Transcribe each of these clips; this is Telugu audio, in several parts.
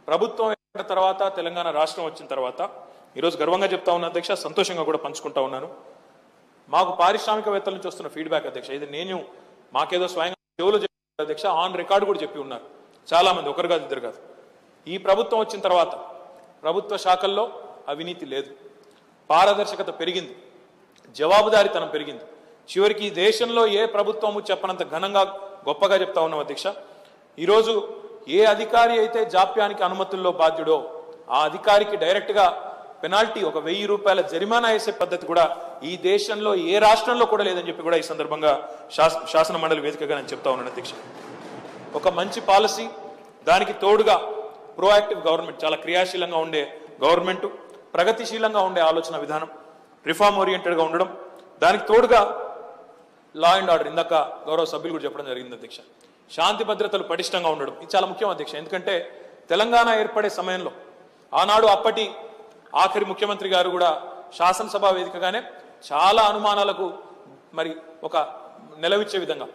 ప్రభుత్వం ఏర్పడిన తర్వాత తెలంగాణ రాష్ట్రం వచ్చిన తర్వాత ఈరోజు గర్వంగా చెప్తా ఉన్నా అధ్యక్ష, సంతోషంగా కూడా పంచుకుంటా ఉన్నాను. మాకు పారిశ్రామికవేత్తల నుంచి వస్తున్న ఫీడ్బ్యాక్ అధ్యక్ష, ఇది నేను మాకేదో స్వయంగా చెవులో చెప్పిన అధ్యక్ష, ఆన్ రికార్డు కూడా చెప్పి ఉన్నారు చాలా మంది, ఒకరు కాదు ఇద్దరు కాదు. ఈ ప్రభుత్వం వచ్చిన తర్వాత ప్రభుత్వ శాఖల్లో అవినీతి లేదు, పారదర్శకత పెరిగింది, జవాబుదారీతనం పెరిగింది. చివరికి ఈ దేశంలో ఏ ప్రభుత్వము చెప్పనంత ఘనంగా గొప్పగా చెప్తా ఉన్నాం అధ్యక్ష. ఈరోజు ఏ అధికారి అయితే జాప్యానికి అనుమతుల్లో బాధ్యుడో ఆ అధికారికి డైరెక్ట్గా పెనాల్టీ, 1000 రూపాయల జరిమానా వేసే పద్ధతి కూడా ఈ దేశంలో ఏ రాష్ట్రంలో కూడా లేదని చెప్పి కూడా ఈ సందర్భంగా శాసన మండలి వేదికగా నేను చెప్తా ఉన్నాను అధ్యక్ష. ఒక మంచి పాలసీ, దానికి తోడుగా ప్రోయాక్టివ్ గవర్నమెంట్, చాలా క్రియాశీలంగా ఉండే గవర్నమెంట్, ప్రగతిశీలంగా ఉండే ఆలోచన విధానం, రిఫార్మ్ ఓరియంటెడ్గా ఉండడం, దానికి తోడుగా లా అండ్ ఆర్డర్, ఇందాక గౌరవ సభ్యులు కూడా చెప్పడం జరిగింది అధ్యక్ష, శాంతి భద్రతలు పటిష్టంగా ఉండడం. ఇది చాలా ముఖ్యం అధ్యక్ష. ఎందుకంటే తెలంగాణ ఏర్పడే సమయంలో ఆనాడు అప్పటి ఆఖరి ముఖ్యమంత్రి గారు కూడా శాసనసభ వేదికగానే చాలా అనుమానాలకు మరి ఒక నిలవిచ్చే విధంగా,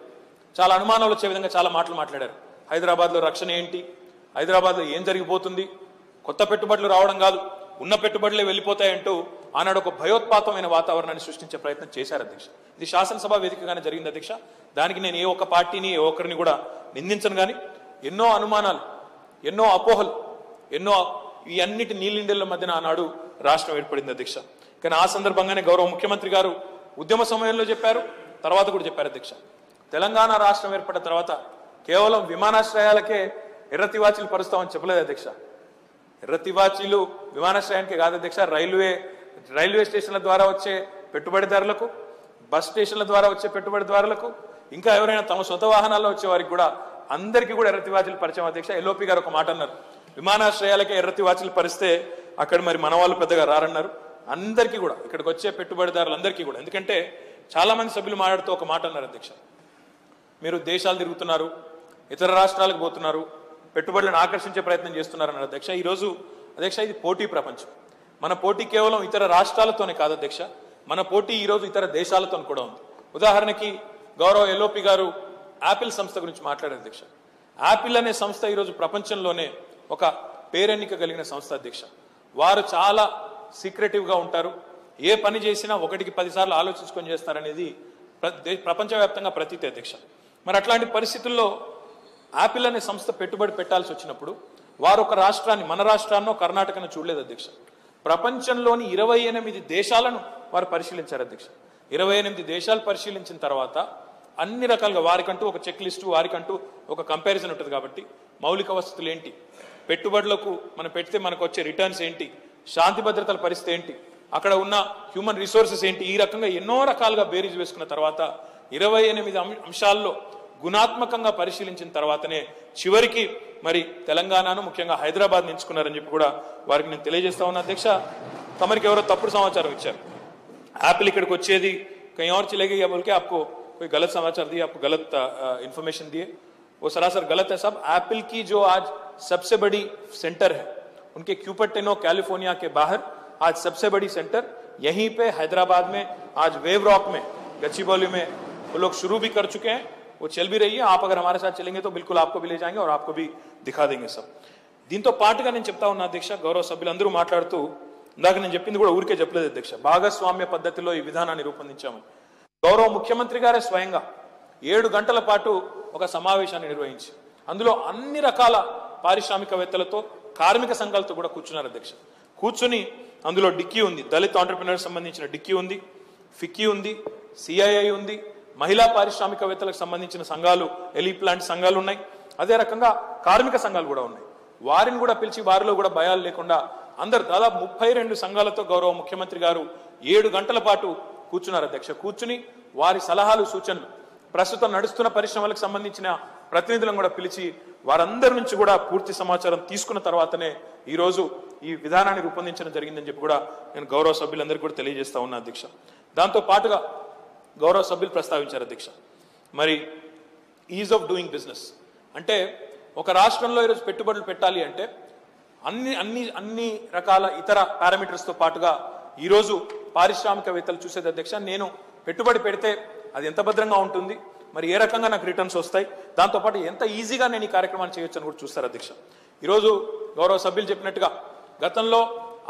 చాలా అనుమానాలు వచ్చే విధంగా చాలా మాటలు మాట్లాడారు. హైదరాబాద్లో రక్షణ ఏంటి, హైదరాబాద్లో ఏం జరిగిపోతుంది, కొత్త పెట్టుబడులు రావడం కాదు ఉన్న పెట్టుబడులే వెళ్ళిపోతాయంటూ ఆనాడు ఒక భయోత్పాతమైన వాతావరణాన్ని సృష్టించే ప్రయత్నం చేశారు అధ్యక్ష. ఇది శాసనసభ వేదికగానే జరిగింది అధ్యక్ష. దానికి నేను ఏ ఒక్క పార్టీని ఏ ఒక్కరిని కూడా నిందించను. కానీ ఎన్నో అనుమానాలు, ఎన్నో అపోహలు, ఎన్నో ఈ అన్నిటి నీళ్ళిండెళ్ల మధ్యన ఆనాడు రాష్ట్రం ఏర్పడింది అధ్యక్ష. కానీ ఆ సందర్భంగానే గౌరవ ముఖ్యమంత్రి గారు ఉద్యమ సమయంలో చెప్పారు, తర్వాత కూడా చెప్పారు అధ్యక్ష. తెలంగాణ రాష్ట్రం ఏర్పడిన తర్వాత కేవలం విమానాశ్రయాలకే ఎర్రతివాచీలు పరుస్తామని చెప్పలేదు అధ్యక్ష. ఎర్రతివాచీలు విమానాశ్రయానికి కాదు అధ్యక్ష, రైల్వే స్టేషన్ల ద్వారా వచ్చే పెట్టుబడిదారులకు, బస్ స్టేషన్ల ద్వారా వచ్చే పెట్టుబడిదారులకు, ఇంకా ఎవరైనా తమ సొంత వాహనాల్లో వచ్చే వారికి కూడా అందరికీ కూడా ఎర్రతివాచీలు పరిచయం అధ్యక్ష. ఎల్ఓపి గారు ఒక మాట అన్నారు, విమానాశ్రయాలకే ఎర్రతివాచీలు పరిస్తే అక్కడ మరి మన వాళ్ళు పెద్దగా రారన్నారు. అందరికీ కూడా ఇక్కడికి వచ్చే పెట్టుబడిదారులందరికీ కూడా, ఎందుకంటే చాలా మంది సభ్యులు మాట్లాడుతూ ఒక మాట అన్నారు అధ్యక్ష, మీరు దేశాలు తిరుగుతున్నారు, ఇతర రాష్ట్రాలకు పోతున్నారు, పెట్టుబడులను ఆకర్షించే ప్రయత్నం చేస్తున్నారన్నారు అధ్యక్ష. ఈరోజు అధ్యక్ష ఇది పోటీ ప్రపంచం. మన పోటీ కేవలం ఇతర రాష్ట్రాలతోనే కాదు అధ్యక్ష, మన పోటీ ఈరోజు ఇతర దేశాలతో కూడా ఉంది. ఉదాహరణకి గౌరవ ఎల్ఓపి గారు యాపిల్ సంస్థ గురించి మాట్లాడారు అధ్యక్ష. యాపిల్ అనే సంస్థ ఈరోజు ప్రపంచంలోనే ఒక పేరెన్నిక కలిగిన సంస్థ అధ్యక్ష. వారు చాలా సీక్రెటివ్గా ఉంటారు, ఏ పని చేసినా 1కి 10 సార్లు ఆలోచించుకొని చేస్తారనేది ప్రపంచవ్యాప్తంగా ప్రతీతి అధ్యక్ష. మరి అట్లాంటి పరిస్థితుల్లో యాపిల్ అనే సంస్థ పెట్టుబడి పెట్టాల్సి వచ్చినప్పుడు వారు ఒక రాష్ట్రాన్ని, మన రాష్ట్రాన్నో కర్ణాటకను చూడలేదు అధ్యక్ష. ప్రపంచంలోని 28 దేశాలను వారు పరిశీలించారు అధ్యక్ష. 28 దేశాలు పరిశీలించిన తర్వాత అన్ని రకాలుగా వారికంటూ ఒక చెక్ లిస్టు, వారికంటూ ఒక కంపారిజన్ ఉంటుంది. కాబట్టి మౌలిక వసతులు ఏంటి, పెట్టుబడులకు మనం పెడితే మనకు వచ్చే రిటర్న్స్ ఏంటి, శాంతి భద్రతల పరిస్థితి ఏంటి, అక్కడ ఉన్న హ్యూమన్ రిసోర్సెస్ ఏంటి, ఈ రకంగా ఎన్నో రకాలుగా బేరీజ్ వేసుకున్న తర్వాత 28 అంశాల్లో గుణాత్మకంగా పరిశీలించిన తర్వాతనే చివరికి మరి తెలంగాణను, ముఖ్యంగా హైదరాబాద్ ఎంచుకున్నారని చెప్పి కూడా వారికి నేను తెలియజేస్తా ఉన్నా అధ్యక్ష. తమరికి ఎవరో తప్పుడు సమాచారం ఇచ్చారు, యాపిల్ ఇక్కడికి వచ్చేది कहीं और चले गई बोल के आपको कोई गलत समाचार दिए, आपको गलत इन्फॉर्मेशन दिए, वो सरासर गलत है साहब. एप्पल की जो आज सबसे बड़ी सेंटर है उनके क्यूपर्टिनो कैलिफोर्निया के बाहर आज सबसे बड़ी सेंटर यहीं पे हैदराबाद में, आज वेव रॉक में, गच्चीबौली में वो लोग शुरू भी कर चुके हैं, वो चल भी रही है. आप अगर हमारे साथ चलेंगे तो बिल्कुल आपको भी ले जाएंगे और आपको भी दिखा देंगे सब. దీంతో పాటుగా నేను చెప్తా ఉన్నా అధ్యక్ష, గౌరవ సభ్యులందరూ మాట్లాడుతూ ఇందాక నేను చెప్పింది కూడా ఊరికే చెప్పలేదు అధ్యక్ష, భాగస్వామ్య పద్ధతిలో ఈ విధానాన్ని రూపొందించాము. గౌరవ ముఖ్యమంత్రి గారే స్వయంగా 7 గంటల పాటు ఒక సమావేశాన్ని నిర్వహించి అందులో అన్ని రకాల పారిశ్రామికవేత్తలతో, కార్మిక సంఘాలతో కూడా కూర్చున్నారు అధ్యక్ష. కూర్చుని అందులో డిక్కీ ఉంది, దళిత్ ఆంటర్ప్రినర్స్ సంబంధించిన డిక్కీ ఉంది, ఫిక్కీ ఉంది, సిఐఐ ఉంది, మహిళా పారిశ్రామికవేత్తలకు సంబంధించిన సంఘాలు, ఎలి ప్లాంట్ సంఘాలు ఉన్నాయి, అదే రకంగా కార్మిక సంఘాలు కూడా ఉన్నాయి. వారిని కూడా పిలిచి వారిలో కూడా భయాలు లేకుండా అందరు దాదాపు 32 సంఘాలతో గౌరవ ముఖ్యమంత్రి గారు 7 గంటల పాటు కూర్చున్నారు అధ్యక్ష. కూర్చుని వారి సలహాలు, సూచనలు, ప్రస్తుతం నడుస్తున్న పరిశ్రమలకు సంబంధించిన ప్రతినిధులను కూడా పిలిచి వారందరి నుంచి కూడా పూర్తి సమాచారం తీసుకున్న తర్వాతనే ఈరోజు ఈ విధానాన్ని రూపొందించడం జరిగిందని చెప్పి కూడా నేను గౌరవ సభ్యులందరికీ కూడా తెలియజేస్తా ఉన్నా అధ్యక్ష. దాంతో పాటుగా గౌరవ సభ్యులు ప్రస్తావించారు అధ్యక్ష, మరి ఈజ్ ఆఫ్ డూయింగ్ బిజినెస్ అంటే ఒక రాష్ట్రంలో ఈరోజు పెట్టుబడులు పెట్టాలి అంటే అన్ని రకాల ఇతర పారామీటర్స్తో పాటుగా ఈరోజు పారిశ్రామికవేత్తలు చూసేది అధ్యక్ష, నేను పెట్టుబడి పెడితే అది ఎంత భద్రంగా ఉంటుంది, మరి ఏ రకంగా నాకు రిటర్న్స్ వస్తాయి, దాంతోపాటు ఎంత ఈజీగా నేను ఈ కార్యక్రమాన్ని చేయొచ్చు అని కూడా చూస్తారు అధ్యక్ష. ఈరోజు గౌరవ సభ్యులు చెప్పినట్టుగా గతంలో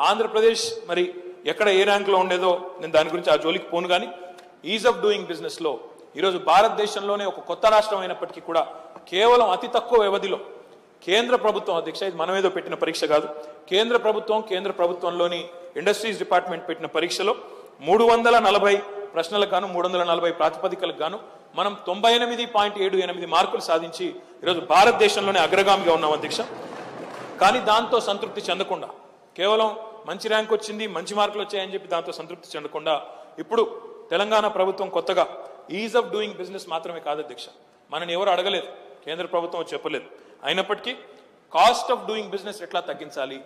ఆంధ్రప్రదేశ్ మరి ఎక్కడ ఏ ర్యాంకులో ఉండేదో నేను దాని గురించి ఆ జోలికి పోను. కానీ ఈజ్ ఆఫ్ డూయింగ్ బిజినెస్లో ఈరోజు భారతదేశంలోనే ఒక కొత్త రాష్ట్రం అయినప్పటికీ కూడా కేవలం అతి తక్కువ వ్యవధిలో కేంద్ర ప్రభుత్వం అధ్యక్ష, ఇది మనమేదో పెట్టిన పరీక్ష కాదు, కేంద్ర ప్రభుత్వంలోని ఇండస్ట్రీస్ డిపార్ట్మెంట్ పెట్టిన పరీక్షలో 340 ప్రశ్నలకు గాను 340 ప్రాతిపదికలకు గాను మనం 98.78 మార్కులు సాధించి ఈరోజు భారతదేశంలోనే అగ్రగామిగా ఉన్నాం అధ్యక్ష. కానీ దాంతో సంతృప్తి చెందకుండా, కేవలం మంచి ర్యాంక్ వచ్చింది, మంచి మార్కులు వచ్చాయని చెప్పి దాంతో సంతృప్తి చెందకుండా ఇప్పుడు తెలంగాణ ప్రభుత్వం కొత్తగా ఈజ్ ఆఫ్ డూయింగ్ బిజినెస్ మాత్రమే కాదు అధ్యక్ష, మనని ఎవరు అడగలేదు, కేంద్ర ప్రభుత్వం చెప్పలేదు, అయినప్పటికీ కాస్ట్ ఆఫ్ డూయింగ్ బిజినెస్ ఎట్లా తగ్గించాలి,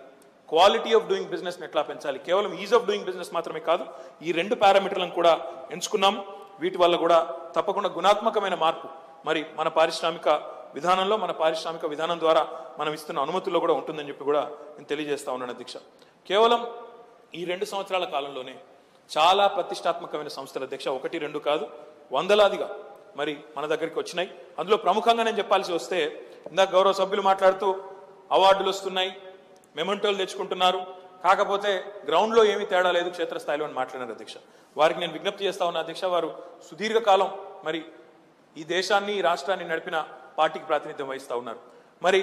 క్వాలిటీ ఆఫ్ డూయింగ్ బిజినెస్ ఎట్లా పెంచాలి, కేవలం ఈజ్ ఆఫ్ డూయింగ్ బిజినెస్ మాత్రమే కాదు, ఈ 2 పారామీటర్లను కూడా ఎంచుకున్నాం. వీటి వల్ల కూడా తప్పకుండా గుణాత్మకమైన మార్పు మరి మన పారిశ్రామిక విధానంలో, మన పారిశ్రామిక విధానం ద్వారా మనం ఇస్తున్న అనుమతుల్లో కూడా ఉంటుందని చెప్పి కూడా నేను తెలియజేస్తా ఉన్నాను అధ్యక్ష. కేవలం ఈ 2 సంవత్సరాల కాలంలోనే చాలా ప్రతిష్టాత్మకమైన సంస్థలు అధ్యక్ష, 1, 2 కాదు, వందలాదిగా మరి మన దగ్గరికి వచ్చినాయి. అందులో ప్రముఖంగా నేను చెప్పాల్సి వస్తే, ఇందాక గౌరవ సభ్యులు మాట్లాడుతూ అవార్డులు వస్తున్నాయి, మెమెంటోలు తెచ్చుకుంటున్నారు, కాకపోతే గ్రౌండ్లో ఏమీ తేడా లేదు క్షేత్రస్థాయిలో అని మాట్లాడారు అధ్యక్ష. వారికి నేను విజ్ఞప్తి చేస్తా ఉన్నా అధ్యక్ష, వారు సుదీర్ఘకాలం మరి ఈ దేశాన్ని, ఈ రాష్ట్రాన్ని నడిపిన పార్టీకి ప్రాతినిధ్యం వహిస్తూ ఉన్నారు. మరి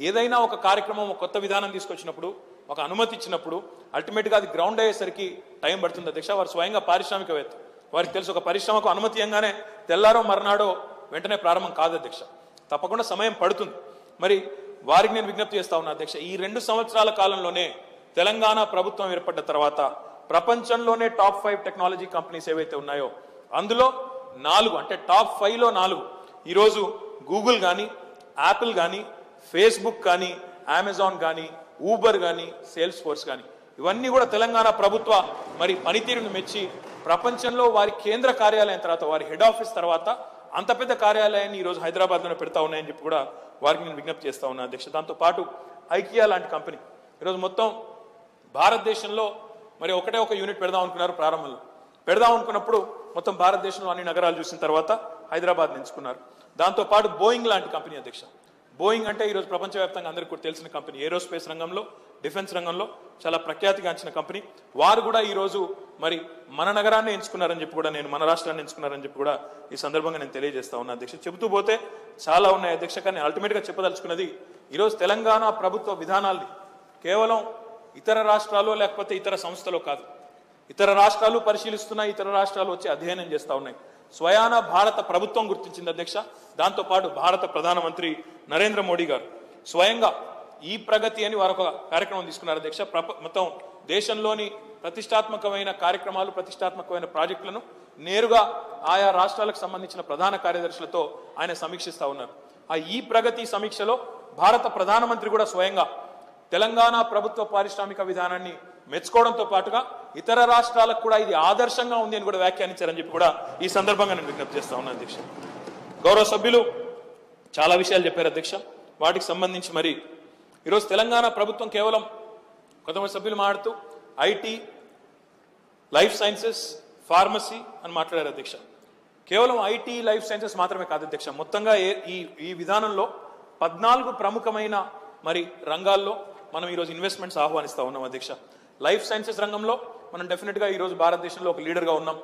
ఏదైనా ఒక కార్యక్రమం, ఒక కొత్త విధానం తీసుకొచ్చినప్పుడు, ఒక అనుమతి ఇచ్చినప్పుడు అల్టిమేట్గా అది గ్రౌండ్ అయ్యేసరికి టైం పడుతుంది అధ్యక్ష. వారు స్వయంగా పారిశ్రామికవేత్త, వారికి తెలుసు ఒక పరిశ్రమకు అనుమతి ఇవ్వగానే తెల్లారో మర్నాడో వెంటనే ప్రారంభం కాదు అధ్యక్ష, తప్పకుండా సమయం పడుతుంది. మరి వారికి నేను విజ్ఞప్తి చేస్తా ఉన్నా అధ్యక్ష, ఈ 2 సంవత్సరాల కాలంలోనే తెలంగాణ ప్రభుత్వం ఏర్పడ్డ తర్వాత ప్రపంచంలోనే టాప్ 5 టెక్నాలజీ కంపెనీస్ ఏవైతే ఉన్నాయో అందులో 4, అంటే టాప్ 5లో 4 ఈరోజు గూగుల్ కానీ, యాపిల్ కానీ, ఫేస్బుక్ కానీ, అమెజాన్ కానీ, ఊబర్ కానీ, సేల్స్ ఫోర్స్ కానీ, ఇవన్నీ కూడా తెలంగాణ ప్రభుత్వ మరి పనితీరును మెచ్చి ప్రపంచంలో వారి కేంద్ర కార్యాలయం తర్వాత, వారి హెడ్ ఆఫీస్ తర్వాత అంత పెద్ద కార్యాలయాన్ని ఈరోజు హైదరాబాద్లోనే పెడతా ఉన్నాయని చెప్పి కూడా వారికి నేను విజ్ఞప్తి చేస్తా ఉన్నా అధ్యక్ష. దాంతోపాటు ఐకియా లాంటి కంపెనీ ఈరోజు మొత్తం భారతదేశంలో మరి ఒక యూనిట్ పెడదాం అనుకున్నారు, ప్రారంభంలో పెడదాం అనుకున్నప్పుడు మొత్తం భారతదేశంలో అన్ని నగరాలు చూసిన తర్వాత హైదరాబాద్ ఎంచుకున్నారు. దాంతోపాటు బోయింగ్ లాంటి కంపెనీ అధ్యక్ష, బోయింగ్ అంటే ఈరోజు ప్రపంచవ్యాప్తంగా అందరికీ కూడా తెలిసిన కంపెనీ, ఏరోస్పేస్ రంగంలో, డిఫెన్స్ రంగంలో చాలా ప్రఖ్యాతిగాంచిన కంపెనీ, వారు కూడా ఈరోజు మరి మన నగరాన్ని ఎంచుకున్నారని చెప్పి కూడా, నేను మన రాష్ట్రాన్ని ఎంచుకున్నారని చెప్పి కూడా ఈ సందర్భంగా నేను తెలియజేస్తా ఉన్నా అధ్యక్ష. చెబుతూ పోతే చాలా ఉన్నాయి అధ్యక్ష, కానీ అల్టిమేట్గా చెప్పదలుచుకున్నది ఈరోజు తెలంగాణ ప్రభుత్వ విధానాల్ని కేవలం ఇతర రాష్ట్రాలు లేకపోతే ఇతర సంస్థలు కాదు, ఇతర రాష్ట్రాలు పరిశీలిస్తున్నాయి, ఇతర రాష్ట్రాలు వచ్చి అధ్యయనం చేస్తూ ఉన్నాయి. స్వయాన భారత ప్రభుత్వం గుర్తించింది అధ్యక్ష. దాంతోపాటు భారత ప్రధానమంత్రి నరేంద్ర మోడీ గారు స్వయంగా ఈ ప్రగతి అని వారు ఒక కార్యక్రమం తీసుకున్నారు అధ్యక్ష. మొత్తం దేశంలోని ప్రతిష్టాత్మకమైన కార్యక్రమాలు, ప్రతిష్టాత్మకమైన ప్రాజెక్టులను నేరుగా ఆయా రాష్ట్రాలకు సంబంధించిన ప్రధాన కార్యదర్శులతో ఆయన సమీక్షిస్తా ఉన్నారు. ఆ ఈ ప్రగతి సమీక్షలో భారత ప్రధానమంత్రి కూడా స్వయంగా తెలంగాణ ప్రభుత్వ పారిశ్రామిక విధానాన్ని మెచ్చుకోవడంతో పాటుగా ఇతర రాష్ట్రాలకు కూడా ఇది ఆదర్శంగా ఉంది అని కూడా వ్యాఖ్యానించారని చెప్పి కూడా ఈ సందర్భంగా నేను విజ్ఞప్తి చేస్తా ఉన్నాను అధ్యక్ష. గౌరవ సభ్యులు చాలా విషయాలు చెప్పారు అధ్యక్ష, వాటికి సంబంధించి మరి ఈరోజు తెలంగాణ ప్రభుత్వం కేవలం కొంతమంది సభ్యులు మాట్లాడుతూ ఐటీ, లైఫ్ సైన్సెస్, ఫార్మసీ అని మాట్లాడారు అధ్యక్ష. కేవలం ఐటీ, లైఫ్ సైన్సెస్ మాత్రమే కాదు అధ్యక్ష, మొత్తంగా ఈ విధానంలో 14 ప్రముఖమైన మరి రంగాల్లో మనం ఈరోజు ఇన్వెస్ట్మెంట్స్ ఆహ్వానిస్తూ ఉన్నాం అధ్యక్ష. లైఫ్ సైన్సెస్ రంగంలో మనం డెఫినెట్గా ఈరోజు భారతదేశంలో ఒక లీడర్గా ఉన్నాం.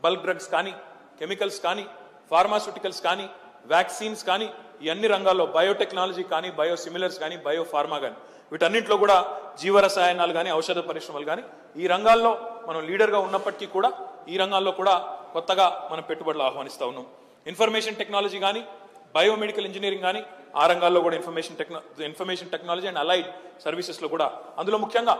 బల్క్ డ్రగ్స్ కానీ, కెమికల్స్ కానీ, ఫార్మాస్యూటికల్స్ కానీ, వ్యాక్సిన్స్ కానీ, ఈ అన్ని రంగాల్లో బయోటెక్నాలజీ కానీ, బయోసిమిలర్స్ కానీ, బయోఫార్మా కానీ, వీటన్నింటిలో కూడా జీవరసాయనాలు కానీ, ఔషధ పరిశ్రమలు కానీ, ఈ రంగాల్లో మనం లీడర్గా ఉన్నప్పటికీ కూడా ఈ రంగాల్లో కూడా కొత్తగా మనం పెట్టుబడులు ఆహ్వానిస్తూ ఉన్నాం. ఇన్ఫర్మేషన్ టెక్నాలజీ కానీ, బయోమెడికల్ ఇంజనీరింగ్ కానీ, ఆ రంగాల్లో కూడా ఇన్ఫర్మేషన్ టెక్నాలజీ అండ్ అలైడ్ సర్వీసెస్లో కూడా, అందులో ముఖ్యంగా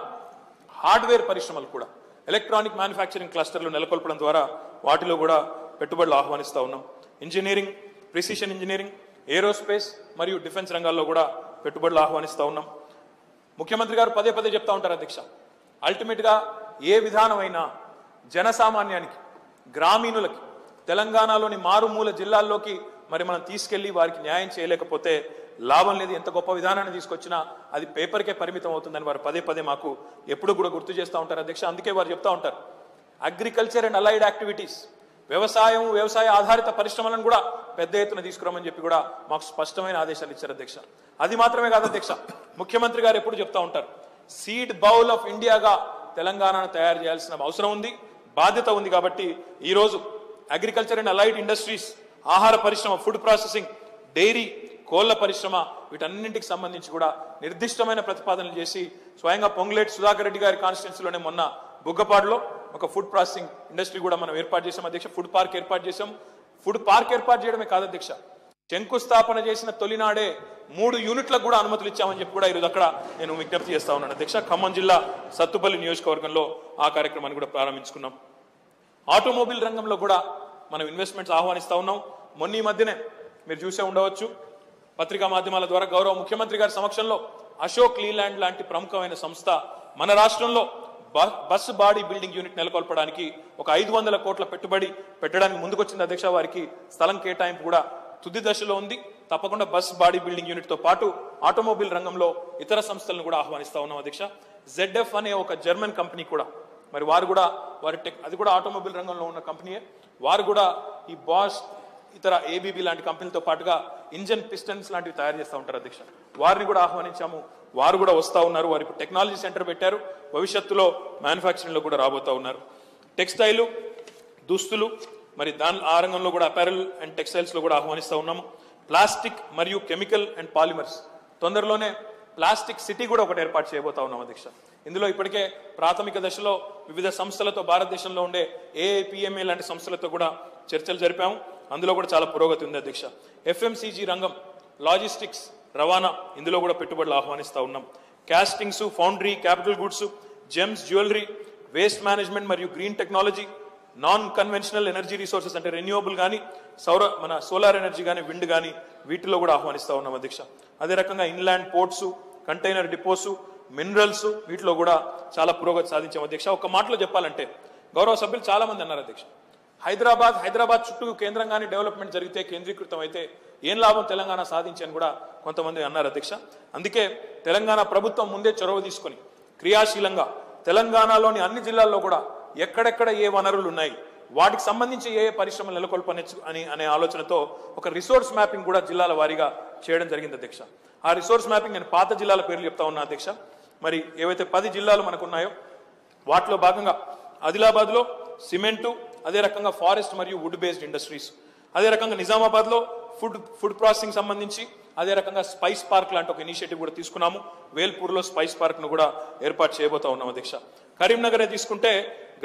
హార్డ్వేర్ పరిశ్రమలు కూడా ఎలక్ట్రానిక్ మ్యానుఫ్యాక్చరింగ్ క్లస్టర్లు నెలకొల్పడం ద్వారా వాటిలో కూడా పెట్టుబడులు ఆహ్వానిస్తూ ఉన్నాం. ఇంజనీరింగ్, ప్రిసిషన్ ఇంజనీరింగ్, ఏరోస్పేస్ మరియు డిఫెన్స్ రంగాల్లో కూడా పెట్టుబడులు ఆహ్వానిస్తూ ఉన్నాం. ముఖ్యమంత్రి గారు పదే పదే చెప్తా ఉంటారు అధ్యక్ష, అల్టిమేట్గా ఏ విధానమైనా జనసామాన్యానికి, గ్రామీణులకి, తెలంగాణలోని మారుమూల జిల్లాల్లోకి మరి మనం తీసుకెళ్లి వారికి న్యాయం చేయలేకపోతే లాభం లేదు. ఎంత గొప్ప విధానాన్ని తీసుకొచ్చినా అది పేపర్కే పరిమితం అవుతుందని వారు పదే పదే మాకు ఎప్పుడు కూడా గుర్తు చేస్తూ ఉంటారు అధ్యక్ష. అందుకే వారు చెప్తా ఉంటారు అగ్రికల్చర్ అండ్ అలైడ్ యాక్టివిటీస్, వ్యవసాయ ఆధారిత పరిశ్రమలను కూడా పెద్ద ఎత్తున తీసుకురామని చెప్పి కూడా మాకు స్పష్టమైన ఆదేశాలు ఇచ్చారు అధ్యక్ష. అది మాత్రమే కాదు అధ్యక్ష, ముఖ్యమంత్రి గారు ఎప్పుడు చెప్తా ఉంటారు, సీడ్ బౌల్ ఆఫ్ ఇండియాగా తెలంగాణను తయారు చేయాల్సిన అవసరం ఉంది, బాధ్యత ఉంది. కాబట్టి ఈరోజు అగ్రికల్చర్ అండ్ అలైడ్ ఇండస్ట్రీస్, ఆహార పరిశ్రమ, ఫుడ్ ప్రాసెసింగ్, డైరీ, కోళ్ల పరిశ్రమ, వీటన్నింటికి సంబంధించి కూడా నిర్దిష్టమైన ప్రతిపాదనలు చేసి స్వయంగా పొంగులేటి సుధాకర్ రెడ్డి గారి కాన్స్టిట్యున్సీలోనే మొన్న బుగ్గపాడులో ఒక ఫుడ్ ప్రాసెసింగ్ ఇండస్ట్రీ కూడా మనం ఏర్పాటు చేసాం అధ్యక్ష. ఫుడ్ పార్క్ ఏర్పాటు చేసాం. ఫుడ్ పార్క్ ఏర్పాటు చేయడమే కాదు అధ్యక్ష, శంకుస్థాపన చేసిన తొలినాడే 3 యూనిట్లకు కూడా అనుమతులు ఇచ్చామని చెప్పి కూడా ఈరోజు అక్కడ నేను విజ్ఞప్తి చేస్తా ఉన్నాను అధ్యక్ష. ఖమ్మం జిల్లా సత్తుపల్లి నియోజకవర్గంలో ఆ కార్యక్రమాన్ని కూడా ప్రారంభించుకున్నాం. ఆటోమొబైల్ రంగంలో కూడా మనం ఇన్వెస్ట్మెంట్స్ ఆహ్వానిస్తా ఉన్నాం. మొన్న ఈ మధ్యనే మీరు చూసే ఉండవచ్చు, పత్రికా మాధ్యమాల ద్వారా గౌరవ ముఖ్యమంత్రి గారి సమక్షంలో అశోక్ లీలాండ్ లాంటి ప్రముఖమైన సంస్థ మన రాష్ట్రంలో బస్ బాడీ బిల్డింగ్ యూనిట్ నెలకొల్పడానికి ఒక 500 కోట్ల పెట్టుబడి పెట్టడానికి ముందుకొచ్చింది అధ్యక్ష. వారికి స్థలం కేటాయింపు కూడా తుది దశలో ఉంది. తప్పకుండా బస్ బాడీ బిల్డింగ్ యూనిట్ తో పాటు ఆటోమొబైల్ రంగంలో ఇతర సంస్థలను కూడా ఆహ్వానిస్తా ఉన్నాం అధ్యక్ష. ZF అనే ఒక జర్మన్ కంపెనీ కూడా, మరి వారు కూడా అది కూడా ఆటోమొబైల్ రంగంలో ఉన్న కంపెనీయే. వారు కూడా ఈ బాష్, ఇతర ABB లాంటి కంపెనీలతో పాటుగా ఇంజన్ పిస్టన్స్ లాంటివి తయారు చేస్తూ ఉంటారు అధ్యక్ష. వారిని కూడా ఆహ్వానించాము. వారు కూడా వస్తూ ఉన్నారు. వారు ఇప్పుడు టెక్నాలజీ సెంటర్ పెట్టారు. భవిష్యత్తులో మ్యానుఫ్యాక్చరింగ్ లో కూడా రాబోతూ ఉన్నారు. టెక్స్టైల్, దుస్తులు, మరి ఆ రంగంలో కూడా అపారల్ అండ్ టెక్స్టైల్స్ లో కూడా ఆహ్వానిస్తూ ఉన్నాము. ప్లాస్టిక్ మరియు కెమికల్ అండ్ పాలిమర్స్, తొందరలోనే ప్లాస్టిక్ సిటీ కూడా ఒకటి ఏర్పాటు చేయబోతా ఉన్నాం అధ్యక్ష. ఇందులో ఇప్పటికే ప్రాథమిక దశలో వివిధ సంస్థలతో, భారతదేశంలో ఉండే AIPMA లాంటి సంస్థలతో కూడా చర్చలు జరిపాము. అందులో కూడా చాలా పురోగతి ఉంది అధ్యక్ష. FMCG రంగం, లాజిస్టిక్స్, రవాణా, ఇందులో కూడా పెట్టుబడులు ఆహ్వానిస్తా ఉన్నాం. Castings, foundry, capital goods, gems, jewellery, waste management మరియు green technology, non conventional energy resources అంటే రెన్యూవబుల్ కానీ, మన సోలార్ ఎనర్జీ కానీ, విండ్ కానీ, వీటిలో కూడా ఆహ్వానిస్తా ఉన్నాం అధ్యక్ష. అదే రకంగా inland ports, container depots, minerals, వీటిలో కూడా చాలా పురోగతి సాధించాం అధ్యక్ష. ఒక మాటలో చెప్పాలంటే గౌరవ సభ్యులు చాలా మంది అన్నారు అధ్యక్ష, హైదరాబాద్ చుట్టూ కేంద్రంగానే డెవలప్మెంట్ జరిగితే, కేంద్రీకృతం అయితే ఏం లాభం తెలంగాణ సాధించని కూడా కొంతమంది అన్నారు అధ్యక్ష. అందుకే తెలంగాణ ప్రభుత్వం ముందే చొరవ తీసుకొని క్రియాశీలంగా తెలంగాణలోని అన్ని జిల్లాల్లో కూడా ఎక్కడెక్కడ ఏ వనరులు ఉన్నాయి, వాటికి సంబంధించి ఏ పరిశ్రమలు నెలకొల్పనొచ్చు అనే ఆలోచనతో ఒక రిసోర్స్ మ్యాపింగ్ కూడా జిల్లాల వారీగా చేయడం జరిగింది అధ్యక్ష. ఆ రిసోర్స్ మ్యాపింగ్ నేను పాత జిల్లాల పేర్లు చెప్తా ఉన్నా అధ్యక్ష. మరి ఏవైతే 10 జిల్లాలు మనకు ఉన్నాయో వాటిలో భాగంగా ఆదిలాబాద్లో సిమెంటు, అదే రకంగా ఫారెస్ట్ మరియు వుడ్ బేస్డ్ ఇండస్ట్రీస్, అదే రకంగా నిజామాబాద్లో ఫుడ్ ప్రాసెసింగ్ సంబంధించి, అదే రకంగా స్పైస్ పార్క్ లాంటి ఒక ఇనిషియేటివ్ కూడా తీసుకున్నాము. వేల్పూర్లో స్పైస్ పార్క్ ను కూడా ఏర్పాటు చేయబోతా ఉన్నాం అధ్యక్ష. కరీంనగర్ తీసుకుంటే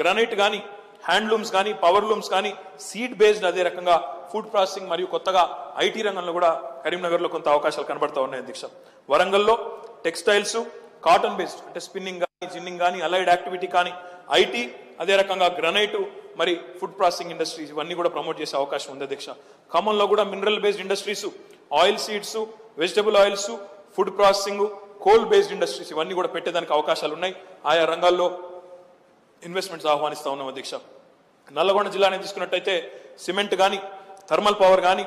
గ్రానైట్ కానీ, హ్యాండ్లూమ్స్ కానీ, పవర్ లూమ్స్ కానీ, సీడ్ బేస్డ్, అదే రకంగా ఫుడ్ ప్రాసెసింగ్ మరియు కొత్తగా IT రంగంలో కూడా కరీంనగర్లో కొంత అవకాశాలు కనబడతా ఉన్నాయి అధ్యక్ష. వరంగల్లో టెక్స్టైల్స్, కాటన్ బేస్డ్ అంటే స్పిన్నింగ్ కానీ, జిన్నింగ్ కానీ, అలైడ్ యాక్టివిటీ కానీ, IT, అదే రకంగా గ్రానైట్, మరి ఫుడ్ ప్రాసెసింగ్ ఇండస్ట్రీస్, ఇవన్నీ కూడా ప్రమోట్ చేసే అవకాశం ఉంది అధ్యక్ష. ఖమ్మంలో కూడా mineral based industries, oil seeds, vegetable oils, food processing, coal based industries, ఇవన్నీ కూడా పెట్టేదానికి అవకాశాలు ఉన్నాయి. ఆయా రంగాల్లో ఇన్వెస్ట్మెంట్స్ ఆహ్వానిస్తా ఉన్నాం అధ్యక్ష. నల్లగొండ జిల్లాని తీసుకున్నట్టయితే సిమెంట్ కానీ, థర్మల్ పవర్ కానీ,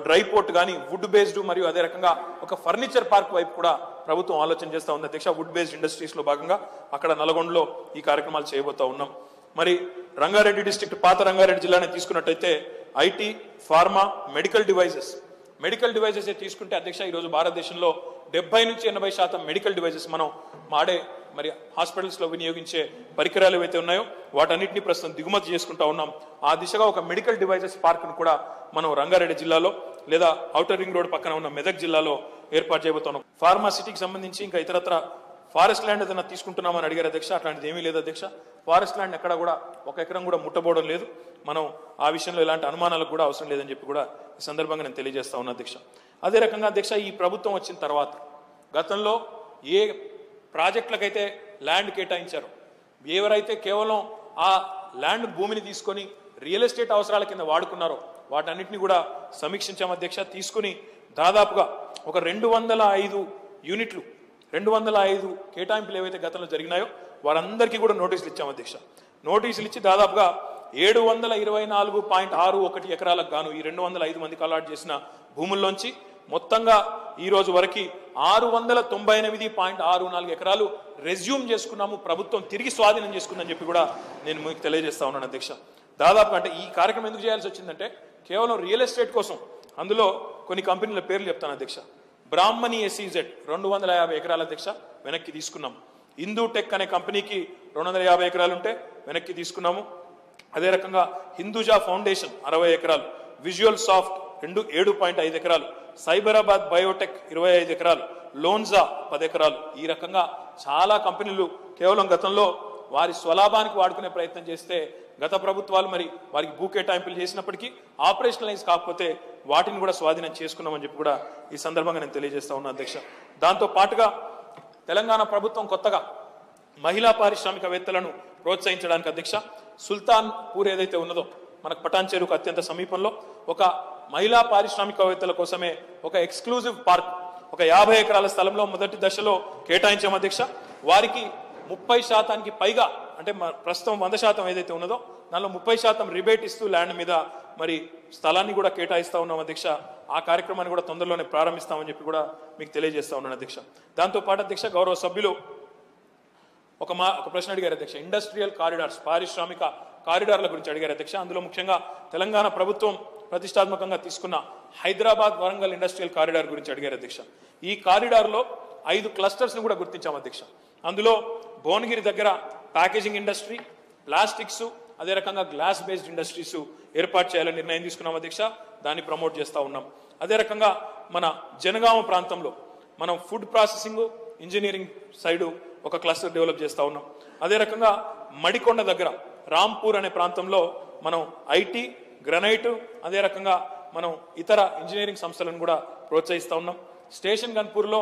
డ్రై పోర్ట్ కానీ, వుడ్ బేస్డ్ మరియు అదే రకంగా ఒక ఫర్నిచర్ పార్క్ వైపు కూడా ప్రభుత్వం ఆలోచన చేస్తూ ఉంది అధ్యక్ష. వుడ్ బేస్డ్ ఇండస్ట్రీస్ లో భాగంగా అక్కడ నల్గొండలో ఈ కార్యక్రమాలు చేయబోతా ఉన్నాం. మరి రంగారెడ్డి డిస్ట్రిక్ట్, పాత రంగారెడ్డి జిల్లాని తీసుకున్నట్టయితే IT, ఫార్మా, మెడికల్ డివైజెస్ తీసుకుంటే అధ్యక్ష, ఈరోజు భారతదేశంలో 70 నుంచి 80% మెడికల్ డివైజెస్ మనం వాడే, మరి హాస్పిటల్స్ లో వినియోగించే పరికరాలు ఏవైతే ఉన్నాయో వాటన్నిటిని ప్రస్తుతం దిగుమతి చేసుకుంటా ఉన్నాం. ఆ దిశగా ఒక మెడికల్ డివైజెస్ పార్క్ ను కూడా మనం రంగారెడ్డి జిల్లాలో లేదా ఔటర్ రింగ్ రోడ్ పక్కన ఉన్న మెదక్ జిల్లాలో ఏర్పాటు చేయబోతున్నాం. ఫార్మాసిటీకి సంబంధించి ఇంకా ఇతరత్ర ఫారెస్ట్ ల్యాండ్ ఏదైనా తీసుకుంటున్నామని అడిగారు అధ్యక్ష. అట్లాంటిది ఏమీ లేదు అధ్యక్ష. ఫారెస్ట్ ల్యాండ్ ఎక్కడ కూడా 1 ఎకరం కూడా ముట్టబోవడం లేదు. మనం ఆ విషయంలో ఎలాంటి అనుమానాలకు కూడా అవసరం లేదని చెప్పి కూడా ఈ సందర్భంగా నేను తెలియజేస్తా ఉన్నా అధ్యక్ష. అదే రకంగా అధ్యక్ష, ఈ ప్రభుత్వం వచ్చిన తర్వాత గతంలో ఏ ప్రాజెక్టులకైతే ల్యాండ్ కేటాయించారో, ఎవరైతే కేవలం ఆ ల్యాండ్ భూమిని తీసుకొని రియల్ ఎస్టేట్ అవసరాల కింద వాడుకున్నారో వాటన్నిటిని కూడా సమీక్షించాం అధ్యక్ష. తీసుకుని దాదాపుగా ఒక 205 యూనిట్లు, 205 కేటాయింపులు ఏవైతే గతంలో జరిగినాయో వారందరికీ కూడా నోటీసులు ఇచ్చాం అధ్యక్ష. నోటీసులు ఇచ్చి దాదాపుగా 724.61 ఎకరాలకు గాను ఈ 205 మందికి అలాట్ చేసిన భూముల్లోంచి మొత్తంగా ఈ రోజు వరకు 698.64 ఎకరాలు రెజ్యూమ్ చేసుకున్నాము, ప్రభుత్వం తిరిగి స్వాధీనం చేసుకుందని చెప్పి కూడా నేను మీకు తెలియజేస్తా ఉన్నాను అధ్యక్ష. దాదాపుగా అంటే ఈ కార్యక్రమం ఎందుకు చేయాల్సి వచ్చిందంటే కేవలం రియల్ ఎస్టేట్ కోసం. అందులో కొన్ని కంపెనీల పేర్లు చెప్తాను అధ్యక్ష. బ్రాహ్మణి ఎస్ఈజెడ్ 250 ఎకరాల అధ్యక్ష వెనక్కి తీసుకున్నాం. హిందూ టెక్ అనే కంపెనీకి 250 ఎకరాలు ఉంటే వెనక్కి తీసుకున్నాము. అదే రకంగా హిందూజా ఫౌండేషన్ 60 ఎకరాలు, విజువల్ సాఫ్ట్ 7.5 ఎకరాలు, సైబరాబాద్ బయోటెక్ 25 ఎకరాలు, లోన్జా 10 ఎకరాలు. ఈ రకంగా చాలా కంపెనీలు కేవలం గతంలో వారి స్వలాభానికి వాడుకునే ప్రయత్నం చేస్తే గత ప్రభుత్వాలు మరి వారికి భూ కేటాయింపులు చేసినప్పటికీ ఆపరేషనలైజ్ కాకపోతే వాటిని కూడా స్వాధీనం చేసుకున్నామని చెప్పి కూడా ఈ సందర్భంగా నేను తెలియజేస్తా ఉన్నా అధ్యక్ష. దాంతో పాటుగా తెలంగాణ ప్రభుత్వం కొత్తగా మహిళా పారిశ్రామికవేత్తలను ప్రోత్సహించడానికి అధ్యక్ష సుల్తాన్ పూర్ ఏదైతే ఉన్నదో మనకు పటాన్ చెరువుకు అత్యంత సమీపంలో ఒక మహిళా పారిశ్రామికవేత్తల కోసమే ఒక ఎక్స్క్లూజివ్ పార్క్ ఒక 50 ఎకరాల స్థలంలో మొదటి దశలో కేటాయించాం అధ్యక్ష. వారికి 30% పైగా అంటే ప్రస్తుతం 100% ఏదైతే ఉన్నదో దానిలో 30% రిబేట్ ఇస్తూ ల్యాండ్ మీద మరి స్థలాన్ని కూడా కేటాయిస్తా ఉన్నాం అధ్యక్ష. ఆ కార్యక్రమాన్ని కూడా తొందరలోనే ప్రారంభిస్తామని చెప్పి కూడా మీకు తెలియజేస్తా ఉన్నాను అధ్యక్ష. దాంతోపాటు అధ్యక్ష గౌరవ సభ్యులు ఒక ప్రశ్న అడిగారు అధ్యక్ష. ఇండస్ట్రియల్ కారిడార్స్ పారిశ్రామిక కారిడార్ల గురించి అడిగారు అధ్యక్ష. అందులో ముఖ్యంగా తెలంగాణ ప్రభుత్వం ప్రతిష్టాత్మకంగా తీసుకున్న హైదరాబాద్ వరంగల్ ఇండస్ట్రియల్ కారిడార్ గురించి అడిగారు అధ్యక్ష. ఈ కారిడార్లో 5 క్లస్టర్స్ ని కూడా గుర్తించాం అధ్యక్ష. అందులో భువనగిరి దగ్గర ప్యాకేజింగ్ ఇండస్ట్రీ, ప్లాస్టిక్స్, అదే రకంగా గ్లాస్ బేస్డ్ ఇండస్ట్రీస్ ఏర్పాటు చేయాలని నిర్ణయం తీసుకున్నాం అధ్యక్ష. దాన్ని ప్రమోట్ చేస్తూ ఉన్నాం. అదే రకంగా మన జనగామ ప్రాంతంలో మనం ఫుడ్ ప్రాసెసింగ్ ఇంజనీరింగ్ సైడు ఒక క్లస్టర్ డెవలప్ చేస్తూ ఉన్నాం. అదే రకంగా మడికొండ దగ్గర రాంపూర్ అనే ప్రాంతంలో మనం ఐటీ, గ్రనైట్, అదే రకంగా మనం ఇతర ఇంజనీరింగ్ సంస్థలను కూడా ప్రోత్సహిస్తూ ఉన్నాం. స్టేషన్ గన్పూర్లో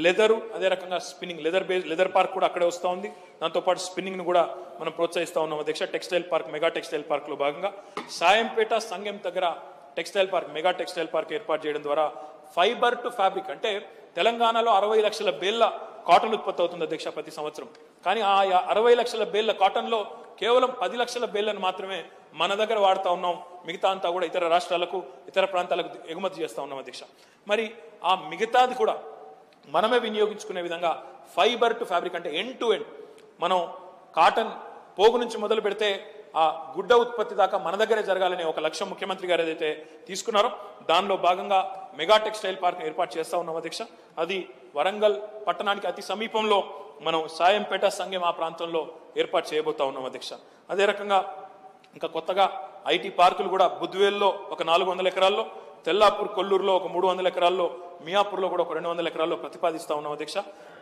లెదరు, అదే రకంగా స్పిన్నింగ్ లెదర్ పార్క్ కూడా అక్కడే వస్తూ ఉంది. దాంతోపాటు స్పిన్నింగ్ ను కూడా మనం ప్రోత్సహిస్తూ ఉన్నాం అధ్యక్ష. Textile park, mega textile park లో భాగంగా సాయంపేట సంగం దగ్గర textile park, mega textile park ఏర్పాటు చేయడం ద్వారా ఫైబర్ టు ఫ్యాబ్రిక్ అంటే తెలంగాణలో 60 లక్షల బేళ్ల కాటన్ ఉత్పత్తి అవుతుంది అధ్యక్ష ప్రతి సంవత్సరం. కానీ ఆ 60 లక్షల బేళ్ల కాటన్ లో కేవలం 10 లక్షల బేళ్లను మాత్రమే మన దగ్గర వాడుతూ ఉన్నాం. మిగతా అంతా కూడా ఇతర రాష్ట్రాలకు, ఇతర ప్రాంతాలకు ఎగుమతి చేస్తూ ఉన్నాం అధ్యక్ష. మరి ఆ మిగతాది కూడా మనమే వినియోగించుకునే విధంగా ఫైబర్ టు ఫ్యాబ్రిక్ అంటే ఎండ్ టు ఎండ్ మనం కాటన్ పోగు నుంచి మొదలు పెడితే ఆ గుడ్డ ఉత్పత్తి దాకా మన దగ్గరే జరగాలనే ఒక లక్ష్యం ముఖ్యమంత్రి గారు ఏదైతే తీసుకున్నారో దానిలో భాగంగా మెగా టెక్స్టైల్ పార్క్ ఏర్పాటు చేస్తా ఉన్నాం అధ్యక్ష. అది వరంగల్ పట్టణానికి అతి సమీపంలో మనం సాయంపేట సంగం ఆ ప్రాంతంలో ఏర్పాటు చేయబోతా ఉన్నాం అధ్యక్ష. అదే రకంగా ఇంకా కొత్తగా ఐటీ పార్కులు కూడా బుద్వేల్లో ఒక 400 ఎకరాల్లో, తెల్లాపూర్ కొల్లూరులో ఒక 300 ఎకరాల్లో, మియాపూర్లో కూడా ఒక 200 ఎకరాల్లో ప్రతిపాదిస్తా ఉన్నాం అధ్యక్ష.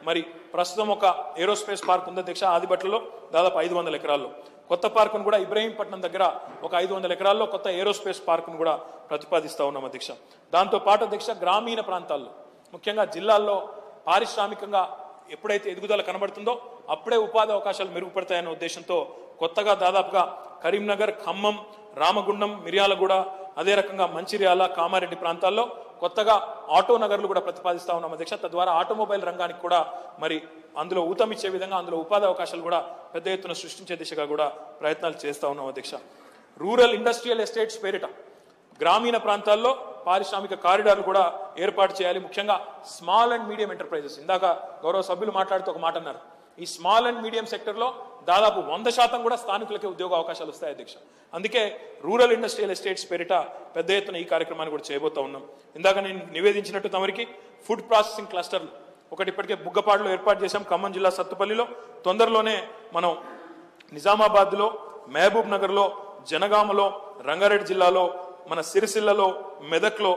మరి ప్రస్తుతం ఒక ఏరోస్పేస్ పార్క్ ఉంది అధ్యక్ష ఆదిబట్లలో దాదాపు 500 ఎకరాల్లో. కొత్త పార్కును కూడా ఇబ్రహీంపట్నం దగ్గర ఒక 500 ఎకరాల్లో కొత్త ఏరోస్పేస్ పార్కును కూడా ప్రతిపాదిస్తా ఉన్నాం అధ్యక్ష. దాంతో పాటు అధ్యక్ష గ్రామీణ ప్రాంతాల్లో ముఖ్యంగా జిల్లాల్లో పారిశ్రామికంగా ఎప్పుడైతే ఎదుగుదల కనబడుతుందో అప్పుడే ఉపాధి అవకాశాలు మెరుగుపడతాయనే ఉద్దేశంతో కొత్తగా దాదాపుగా కరీంనగర్, ఖమ్మం, రామగుండం, మిర్యాలగూడ, అదే రకంగా మంచిర్యాల, కామారెడ్డి ప్రాంతాల్లో కొత్తగా ఆటో నగర్లు కూడా ప్రతిపాదిస్తా ఉన్నాం అధ్యక్ష. తద్వారా ఆటోమొబైల్ రంగానికి కూడా మరి అందులో ఊతమిచ్చే విధంగా అందులో ఉపాధి అవకాశాలు కూడా పెద్ద ఎత్తున సృష్టించే దిశగా కూడా ప్రయత్నాలు చేస్తా ఉన్నాం అధ్యక్ష. రూరల్ ఇండస్ట్రియల్ ఎస్టేట్స్ పేరిట గ్రామీణ ప్రాంతాల్లో పారిశ్రామిక కారిడార్లు కూడా ఏర్పాటు చేయాలి. ముఖ్యంగా స్మాల్ అండ్ మీడియం ఎంటర్ప్రైజెస్. ఇందాక గౌరవ సభ్యులు మాట్లాడుతూ ఒక మాట అన్నారు. ఈ స్మాల్ అండ్ మీడియం సెక్టర్లో దాదాపు 100% కూడా స్థానికులకే ఉద్యోగ అవకాశాలు వస్తాయి అధ్యక్ష. అందుకే రూరల్ ఇండస్ట్రియల్ ఎస్టేట్స్ పేరిట పెద్ద ఎత్తున ఈ కార్యక్రమాన్ని కూడా చేయబోతా ఉన్నాం. ఇందాక నేను నివేదించినట్టు తమరికి ఫుడ్ ప్రాసెసింగ్ క్లస్టర్లు ఒకటి ఇప్పటికే బుగ్గపాడులో ఏర్పాటు చేశాం, ఖమ్మం జిల్లా సత్తుపల్లిలో. తొందరలోనే మనం నిజామాబాద్లో, మహబూబ్ నగర్లో, జనగామలో, రంగారెడ్డి జిల్లాలో, మన సిరిసిల్లలో, మెదక్లో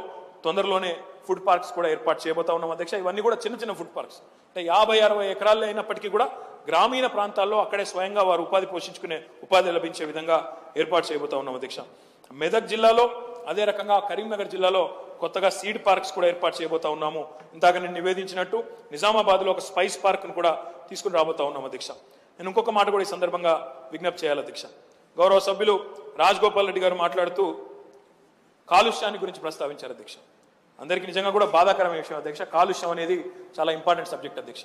తొందరలోనే ఫుడ్ పార్క్స్ కూడా ఏర్పాటు చేయబోతా ఉన్నాం అధ్యక్ష. ఇవన్నీ కూడా చిన్న చిన్న ఫుడ్ పార్క్స్ అంటే 50-60 ఎకరాల్లో అయినప్పటికీ కూడా గ్రామీణ ప్రాంతాల్లో అక్కడే స్వయంగా వారు ఉపాధి లభించే విధంగా ఏర్పాటు చేయబోతా ఉన్నాం అధ్యక్ష. మెదక్ జిల్లాలో, అదే రకంగా కరీంనగర్ జిల్లాలో కొత్తగా సీడ్ పార్క్స్ కూడా ఏర్పాటు చేయబోతా ఉన్నాము. ఇందాక నేను నివేదించినట్టు నిజామాబాద్లో ఒక స్పైస్ పార్క్ను కూడా తీసుకుని రాబోతా ఉన్నాం అధ్యక్ష. నేను ఇంకొక మాట కూడా ఈ సందర్భంగా విజ్ఞప్తి చేయాలి అధ్యక్ష. గౌరవ సభ్యులు రాజగోపాల్ రెడ్డి గారు మాట్లాడుతూ కాలుష్యాన్ని గురించి ప్రస్తావించారు అధ్యక్ష. అందరికీ నిజంగా కూడా బాధాకరమైన విషయం అధ్యక్ష. కాలుష్యం అనేది చాలా ఇంపార్టెంట్ సబ్జెక్ట్ అధ్యక్ష.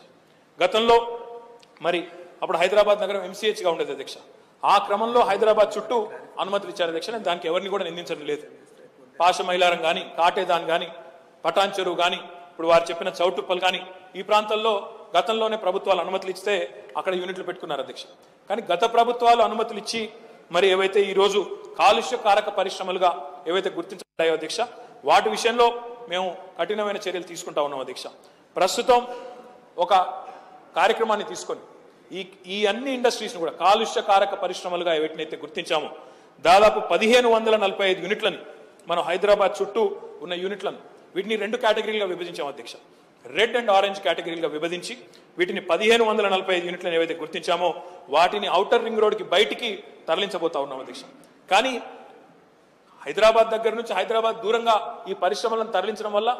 గతంలో మరి అప్పుడు హైదరాబాద్ నగరం MCHగా ఉండేది అధ్యక్ష. ఆ క్రమంలో హైదరాబాద్ చుట్టూ అనుమతులు ఇచ్చారు అధ్యక్ష. నేను దానికి ఎవరిని కూడా నిందించడం లేదు. పాషమైలారం కానీ, కాటేదాన్ కానీ, పటాన్ చెరువు కానీ, ఇప్పుడు వారు చెప్పిన చౌటుప్పల్ కానీ ఈ ప్రాంతాల్లో గతంలోనే ప్రభుత్వాలు అనుమతులు ఇస్తే అక్కడ యూనిట్లు పెట్టుకున్నారు అధ్యక్ష. కానీ గత ప్రభుత్వాలు అనుమతులు ఇచ్చి మరి ఏవైతే ఈ రోజు కాలుష్య కారక పరిశ్రమలుగా ఏవైతే గుర్తించబడ్డాయో అధ్యక్ష వాటి విషయంలో మేము కఠినమైన చర్యలు తీసుకుంటా ఉన్నాం అధ్యక్ష. ప్రస్తుతం ఒక కార్యక్రమాన్ని తీసుకొని ఈ అన్ని ఇండస్ట్రీస్ని కూడా కాలుష్యకారక పరిశ్రమలుగా వీటినైతే గుర్తించామో దాదాపు 1545 యూనిట్లని మనం హైదరాబాద్ చుట్టూ ఉన్న యూనిట్లను వీటిని 2 కేటగిరీలుగా విభజించాం అధ్యక్ష. రెడ్ అండ్ ఆరెంజ్ కేటగిరీలుగా విభజించి వీటిని 1545 యూనిట్లను ఏవైతే గుర్తించామో వాటిని ఔటర్ రింగ్ రోడ్కి బయటికి తరలించబోతా ఉన్నాం అధ్యక్ష. కానీ హైదరాబాద్ దగ్గర నుంచి హైదరాబాద్ దూరంగా ఈ పరిశ్రమలను తరలించడం వల్ల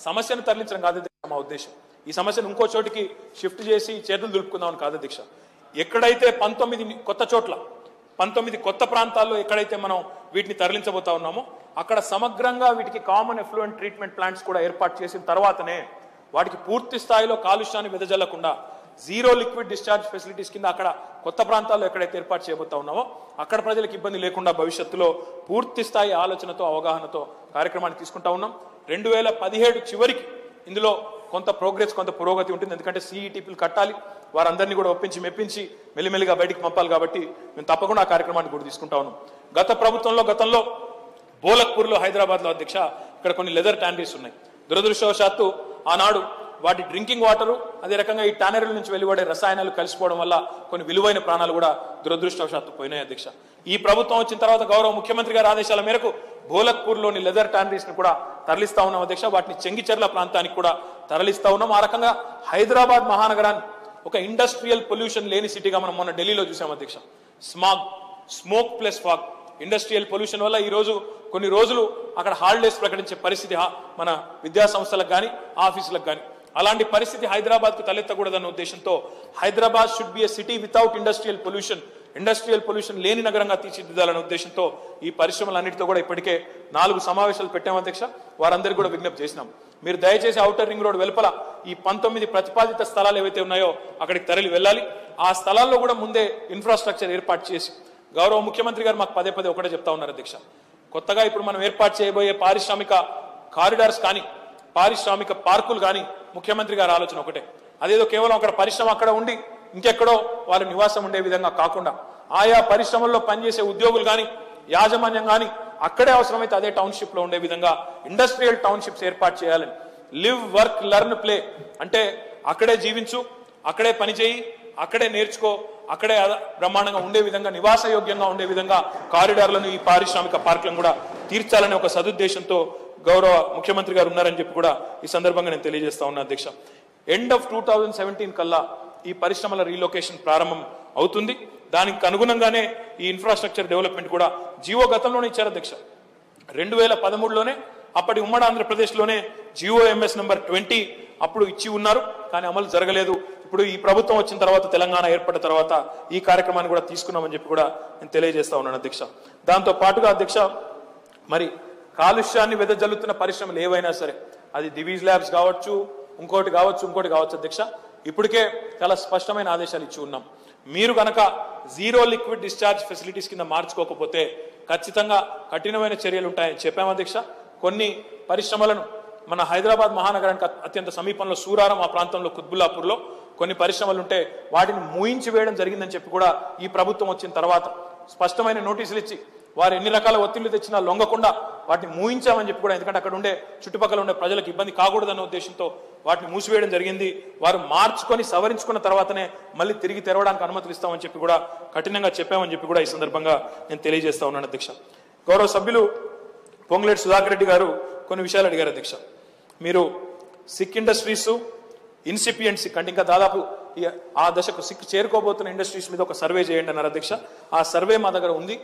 సమస్యను తరలించడం కాదు మా ఉద్దేశం. ఈ సమస్యను ఇంకో చోటికి షిఫ్ట్ చేసి చేతులు దులుపుకుందామని కాదు అధ్యక్ష. ఎక్కడైతే 19 కొత్త చోట్ల 19 కొత్త ప్రాంతాల్లో ఎక్కడైతే మనం వీటిని తరలించబోతా ఉన్నామో అక్కడ సమగ్రంగా వీటికి కామన్ ఎఫ్లూయెంట్ ట్రీట్మెంట్ ప్లాంట్స్ కూడా ఏర్పాటు చేసిన తర్వాతనే వాటికి పూర్తి స్థాయిలో కాలుష్యాన్ని వెదజల్లకుండా జీరో లిక్విడ్ డిశ్చార్జ్ ఫెసిలిటీస్ కింద అక్కడ కొత్త ప్రాంతాల్లో ఎక్కడైతే ఏర్పాటు చేయబోతా ఉన్నామో అక్కడ ప్రజలకు ఇబ్బంది లేకుండా భవిష్యత్తులో పూర్తి స్థాయి ఆలోచనతో అవగాహనతో కార్యక్రమాన్ని తీసుకుంటా ఉన్నాం. 2017 చివరికి ఇందులో కొంత ప్రోగ్రెస్ కొంత పురోగతి ఉంటుంది. ఎందుకంటే CETPలు కట్టాలి, వారందరినీ కూడా ఒప్పించి మెప్పించి మెల్లిమెల్లిగా బయటికి పంపాలి. కాబట్టి మేము తప్పకుండా ఆ కార్యక్రమాన్ని కూడా తీసుకుంటా ఉన్నాం. గతంలో బోలక్పూర్లో హైదరాబాద్లో అధ్యక్ష ఇక్కడ కొన్ని లెదర్ ట్యానరీస్ ఉన్నాయి. దురదృష్టవశాత్తు ఆనాడు వాటి డ్రింకింగ్ వాటరు అదే రకంగా ఈ ట్యానరీల నుంచి వెలువడే రసాయనాలు కలిసిపోవడం వల్ల కొన్ని విలువైన ప్రాణాలు కూడా దురదృష్టవశాత్తు పోయినాయి అధ్యక్ష. ఈ ప్రభుత్వం వచ్చిన తర్వాత గౌరవ ముఖ్యమంత్రి గారి ఆదేశాల మేరకు బోలక్పూర్లోని లెదర్ ట్యానరీస్ ని కూడా తరలిస్తా ఉన్నాం అధ్యక్ష. వాటిని చెంగిచెర్ల ప్రాంతానికి కూడా తరలిస్తా ఉన్నాం. ఆ రకంగా హైదరాబాద్ మహానగరాన్ని ఒక ఇండస్ట్రియల్ పొల్యూషన్ లేని సిటీగా మనం మొన్న ఢిల్లీలో చూసాం అధ్యక్ష. Smoke plus fog industrial pollution వల్ల ఈ రోజు కొన్ని రోజులు అక్కడ హాలిడేస్ ప్రకటించే పరిస్థితి మన విద్యా సంస్థలకు కానీ ఆఫీసులకు కానీ అలాంటి పరిస్థితి హైదరాబాద్ కు తలెత్తకూడదన్న ఉద్దేశంతో Hyderabad should be a city without industrial pollution లేని నగరంగా తీర్చిదిద్దాలనే ఉద్దేశంతో ఈ పరిశ్రమలన్నిటితో కూడా ఇప్పటికే 4 సమావేశాలు పెట్టాం అధ్యక్ష. వారందరికీ కూడా విజ్ఞప్తి చేసినాం. మీరు దయచేసి ఔటర్ రింగ్ రోడ్ వెలుపల ఈ 19 ప్రతిపాదిత స్థలాలు ఏవైతే ఉన్నాయో అక్కడికి తరలి వెళ్ళాలి. ఆ స్థలాల్లో కూడా ముందే ఇన్ఫ్రాస్ట్రక్చర్ ఏర్పాటు చేసి గౌరవ ముఖ్యమంత్రి గారు మాకు పదే ఒకటే చెప్తా ఉన్నారు అధ్యక్ష. కొత్తగా ఇప్పుడు మనం ఏర్పాటు చేయబోయే పారిశ్రామిక కారిడార్స్ కానీ పారిశ్రామిక పార్కులు కానీ ముఖ్యమంత్రి గారి ఆలోచన ఒకటే. అదేదో కేవలం అక్కడ పరిశ్రమ అక్కడ ఉండి ఇంకెక్కడో వారి నివాసం ఉండే విధంగా కాకుండా ఆయా పరిశ్రమల్లో పనిచేసే ఉద్యోగులు కానీ యాజమాన్యం కానీ అక్కడే అవసరమైతే అదే టౌన్షిప్ లో ఉండే విధంగా ఇండస్ట్రియల్ టౌన్షిప్స్ ఏర్పాటు చేయాలని. లివ్ వర్క్ లెర్న్ ప్లే అంటే అక్కడే జీవించు, అక్కడే పని చేయి, అక్కడే నేర్చుకో, అక్కడే బ్రహ్మాండంగా ఉండే విధంగా నివాసయోగ్యంగా ఉండే విధంగా కారిడార్లను ఈ పారిశ్రామిక పార్కులను కూడా తీర్చాలనే ఒక సదుద్దేశంతో గౌరవ ముఖ్యమంత్రి గారు ఉన్నారని చెప్పి కూడా ఈ సందర్భంగా నేను తెలియజేస్తా ఉన్నా అధ్యక్ష. ఎండ్ ఆఫ్ 2017 కల్లా ఈ పరిశ్రమల రీలొకేషన్ ప్రారంభం అవుతుంది. దానికి అనుగుణంగానే ఈ ఇన్ఫ్రాస్ట్రక్చర్ డెవలప్మెంట్ కూడా జియో గతంలోనే ఇచ్చారు అధ్యక్ష. 2013లోనే అప్పటి ఉమ్మడి ఆంధ్రప్రదేశ్లోనే GOMS నంబర్ 20 అప్పుడు ఇచ్చి ఉన్నారు, కానీ అమలు జరగలేదు. ఇప్పుడు ఈ ప్రభుత్వం వచ్చిన తర్వాత తెలంగాణ ఏర్పడిన తర్వాత ఈ కార్యక్రమాన్ని కూడా తీసుకున్నామని చెప్పి కూడా నేను తెలియజేస్తా ఉన్నాను అధ్యక్ష. దాంతో పాటుగా అధ్యక్ష మరి కాలుష్యాన్ని వెదజల్లుతున్న పరిశ్రమలు ఏవైనా సరే అది దివీస్ ల్యాబ్స్ కావచ్చు, ఇంకోటి కావచ్చు అధ్యక్ష, ఇప్పటికే చాలా స్పష్టమైన ఆదేశాలు ఇచ్చి ఉన్నాం. మీరు కనుక జీరో లిక్విడ్ డిశ్చార్జ్ ఫెసిలిటీస్ కింద మార్చుకోకపోతే ఖచ్చితంగా కఠినమైన చర్యలు ఉంటాయని చెప్పాము అధ్యక్ష. కొన్ని పరిశ్రమలను మన హైదరాబాద్ మహానగరానికి అత్యంత సమీపంలో సూరారం ఆ ప్రాంతంలో కుత్బుల్లాపూర్లో కొన్ని పరిశ్రమలు ఉంటే వాటిని మూయించి వేయడం జరిగిందని చెప్పి కూడా ఈ ప్రభుత్వం వచ్చిన తర్వాత స్పష్టమైన నోటీసులు ఇచ్చి వారు ఎన్ని రకాల ఒత్తిళ్లు తెచ్చినా లొంగకుండా వాటిని మూయించామని చెప్పి కూడా, ఎందుకంటే అక్కడ ఉండే చుట్టుపక్కల ఉండే ప్రజలకు ఇబ్బంది కాకూడదన్న ఉద్దేశంతో వాటిని మూసివేయడం జరిగింది. వారు మార్చుకొని సవరించుకున్న తర్వాతనే మళ్ళీ తిరిగి తెరవడానికి అనుమతులు ఇస్తామని చెప్పి కూడా కఠినంగా చెప్పామని చెప్పి కూడా ఈ సందర్భంగా నేను తెలియజేస్తా ఉన్నాను అధ్యక్ష. గౌరవ సభ్యులు పొంగులేటి సుధాకర్ రెడ్డి గారు కొన్ని విషయాలు అడిగారు అధ్యక్ష. మీరు సిక్ ఇండస్ట్రీస్ ఇన్సిపియంట్ సిక్ అంటే ఇంకా దాదాపు ఆ దశకు సిక్ చేరుకోబోతున్న ఇండస్ట్రీస్ మీద ఒక సర్వే చేయండి అన్నారు అధ్యక్ష. ఆ సర్వే మా దగ్గర ఉంది,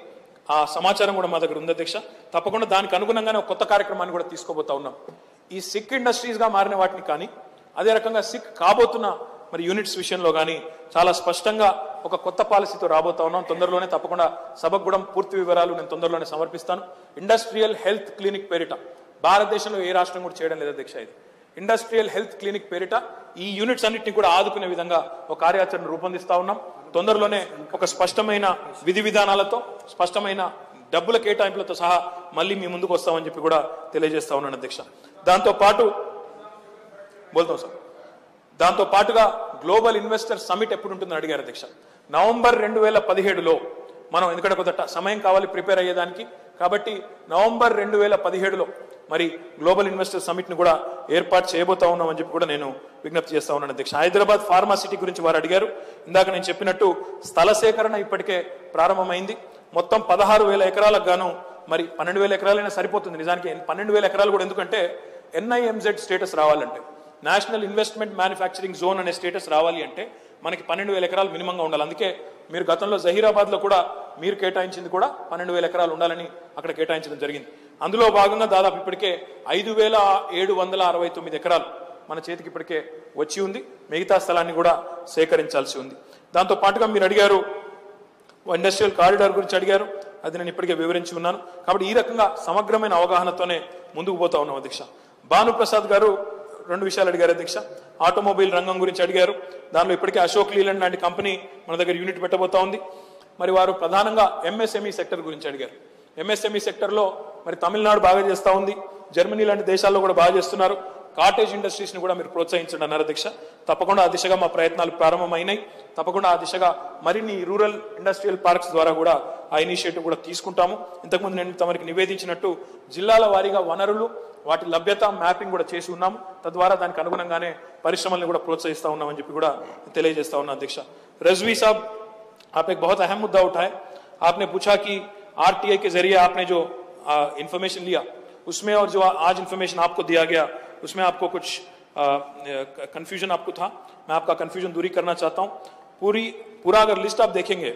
ఆ సమాచారం కూడా మా దగ్గర ఉంది అధ్యక్ష. తప్పకుండా దానికి అనుగుణంగానే ఒక కొత్త కార్యక్రమాన్ని కూడా తీసుకోబోతా ఉన్నాం. ఈ సిక్ ఇండస్ట్రీస్ గా మారిన వాటిని కానీ అదే రకంగా సిక్ కాబోతున్న మరి యూనిట్స్ విషయంలో కానీ చాలా స్పష్టంగా ఒక కొత్త పాలసీతో రాబోతా ఉన్నాం. తొందరలోనే తప్పకుండా సభకు కూడా పూర్తి వివరాలు నేను తొందరలోనే సమర్పిస్తాను. ఇండస్ట్రియల్ హెల్త్ క్లినిక్ పేరిట భారతదేశంలో ఏ రాష్ట్రం కూడా చేయడం లేదు అధ్యక్ష. ఇది ఇండస్ట్రియల్ హెల్త్ క్లినిక్ పేరిట ఈ యూనిట్స్ అన్నింటినీ కూడా ఆదుకునే విధంగా ఒక కార్యాచరణ రూపొందిస్తా ఉన్నాం. తొందరలోనే ఒక స్పష్టమైన విధి విధానాలతో స్పష్టమైన డబ్బుల కేటాయింపులతో సహా మళ్ళీ మీ ముందుకు వస్తామని చెప్పి కూడా తెలియజేస్తా ఉన్నాను అధ్యక్ష. దాంతో పాటుగా గ్లోబల్ ఇన్వెస్టర్ సమిట్ ఎప్పుడు ఉంటుందని అడిగారు అధ్యక్ష. నవంబర్ 2017లో మనం, ఎందుకంటే కొంత సమయం కావాలి ప్రిపేర్ అయ్యేదానికి, కాబట్టి నవంబర్ 2017లో మరి గ్లోబల్ ఇన్వెస్టర్ సమిట్ ని కూడా ఏర్పాటు చేయబోతా ఉన్నామని చెప్పి కూడా నేను విజ్ఞప్తి చేస్తా ఉన్నాను అధ్యక్ష. హైదరాబాద్ ఫార్మా సిటీ గురించి వారు అడిగారు. ఇందాక నేను చెప్పినట్టు స్థల సేకరణ ఇప్పటికే ప్రారంభమైంది. మొత్తం 16,000 ఎకరాలకు గాను మరి 12,000 ఎకరాలైనా సరిపోతుంది. నిజానికి 12,000 ఎకరాలు కూడా ఎందుకంటే NIMZ స్టేటస్ రావాలంటే, నేషనల్ ఇన్వెస్ట్మెంట్ మ్యానుఫ్యాక్చరింగ్ జోన్ అనే స్టేటస్ రావాలి అంటే మనకి 12,000 ఎకరాలు మినిమంగా ఉండాలి. అందుకే మీరు గతంలో జహీరాబాద్ లో కూడా మీరు కేటాయించింది కూడా 12,000 ఎకరాలు ఉండాలని అక్కడ కేటాయించడం జరిగింది. అందులో భాగంగా దాదాపు ఇప్పటికే 5,769 ఎకరాలు మన చేతికి ఇప్పటికే వచ్చి ఉంది. మిగతా స్థలాన్ని కూడా సేకరించాల్సి ఉంది. దాంతో పాటుగా మీరు అడిగారు ఇండస్ట్రియల్ కారిడార్ గురించి అడిగారు. అది నేను ఇప్పటికే వివరించి ఉన్నాను. కాబట్టి ఈ రకంగా సమగ్రమైన అవగాహనతోనే ముందుకు పోతా ఉన్నాం అధ్యక్ష. భానుప్రసాద్ గారు 2 విషయాలు అడిగారు అధ్యక్ష. ఆటోమొబైల్ రంగం గురించి అడిగారు. దానిలో ఇప్పటికే అశోక్ లీలాండ్ లాంటి కంపెనీ మన దగ్గర యూనిట్ పెట్టబోతా ఉంది. మరి వారు ప్రధానంగా MSME సెక్టర్ గురించి అడిగారు. MSME సెక్టర్లో మరి తమిళనాడు బాగా చేస్తూ ఉంది, జర్మనీ లాంటి దేశాల్లో కూడా బాగా చేస్తున్నారు. కాటేజ్ ఇండస్ట్రీస్ ని కూడా మీరు ప్రోత్సహించండి అన్నారు అధ్యక్ష. తప్పకుండా ఆ దిశగా మా ప్రయత్నాలు ప్రారంభమైనాయి. తప్పకుండా ఆ దిశగా మరిన్ని రూరల్ ఇండస్ట్రియల్ పార్క్స్ ద్వారా కూడా ఆ ఇనిషియేటివ్ కూడా తీసుకుంటాము. ఇంతకుముందు నేను తమరికి నివేదించినట్టు జిల్లాల వారీగా వనరులు, వాటి లభ్యత మ్యాపింగ్ కూడా చేసి ఉన్నాము. తద్వారా దానికి అనుగుణంగానే పరిశ్రమల్ని కూడా ప్రోత్సహిస్తా ఉన్నామని చెప్పి కూడా తెలియజేస్తా ఉన్నా అధ్యక్ష. रजवी साहब, आप एक बहुत अहम मुद्दा उठाए. आपने पूछा कि RTI के जरिए आपने जो इंफॉर्मेशन लिया उसमें और जो आज इंफॉर्मेशन आपको दिया गया उसमें आपको कुछ कंफ्यूजन आपको था. मैं आपका कंफ्यूजन दूरी करना चाहता हूं. पूरा अगर लिस्ट आप देखेंगे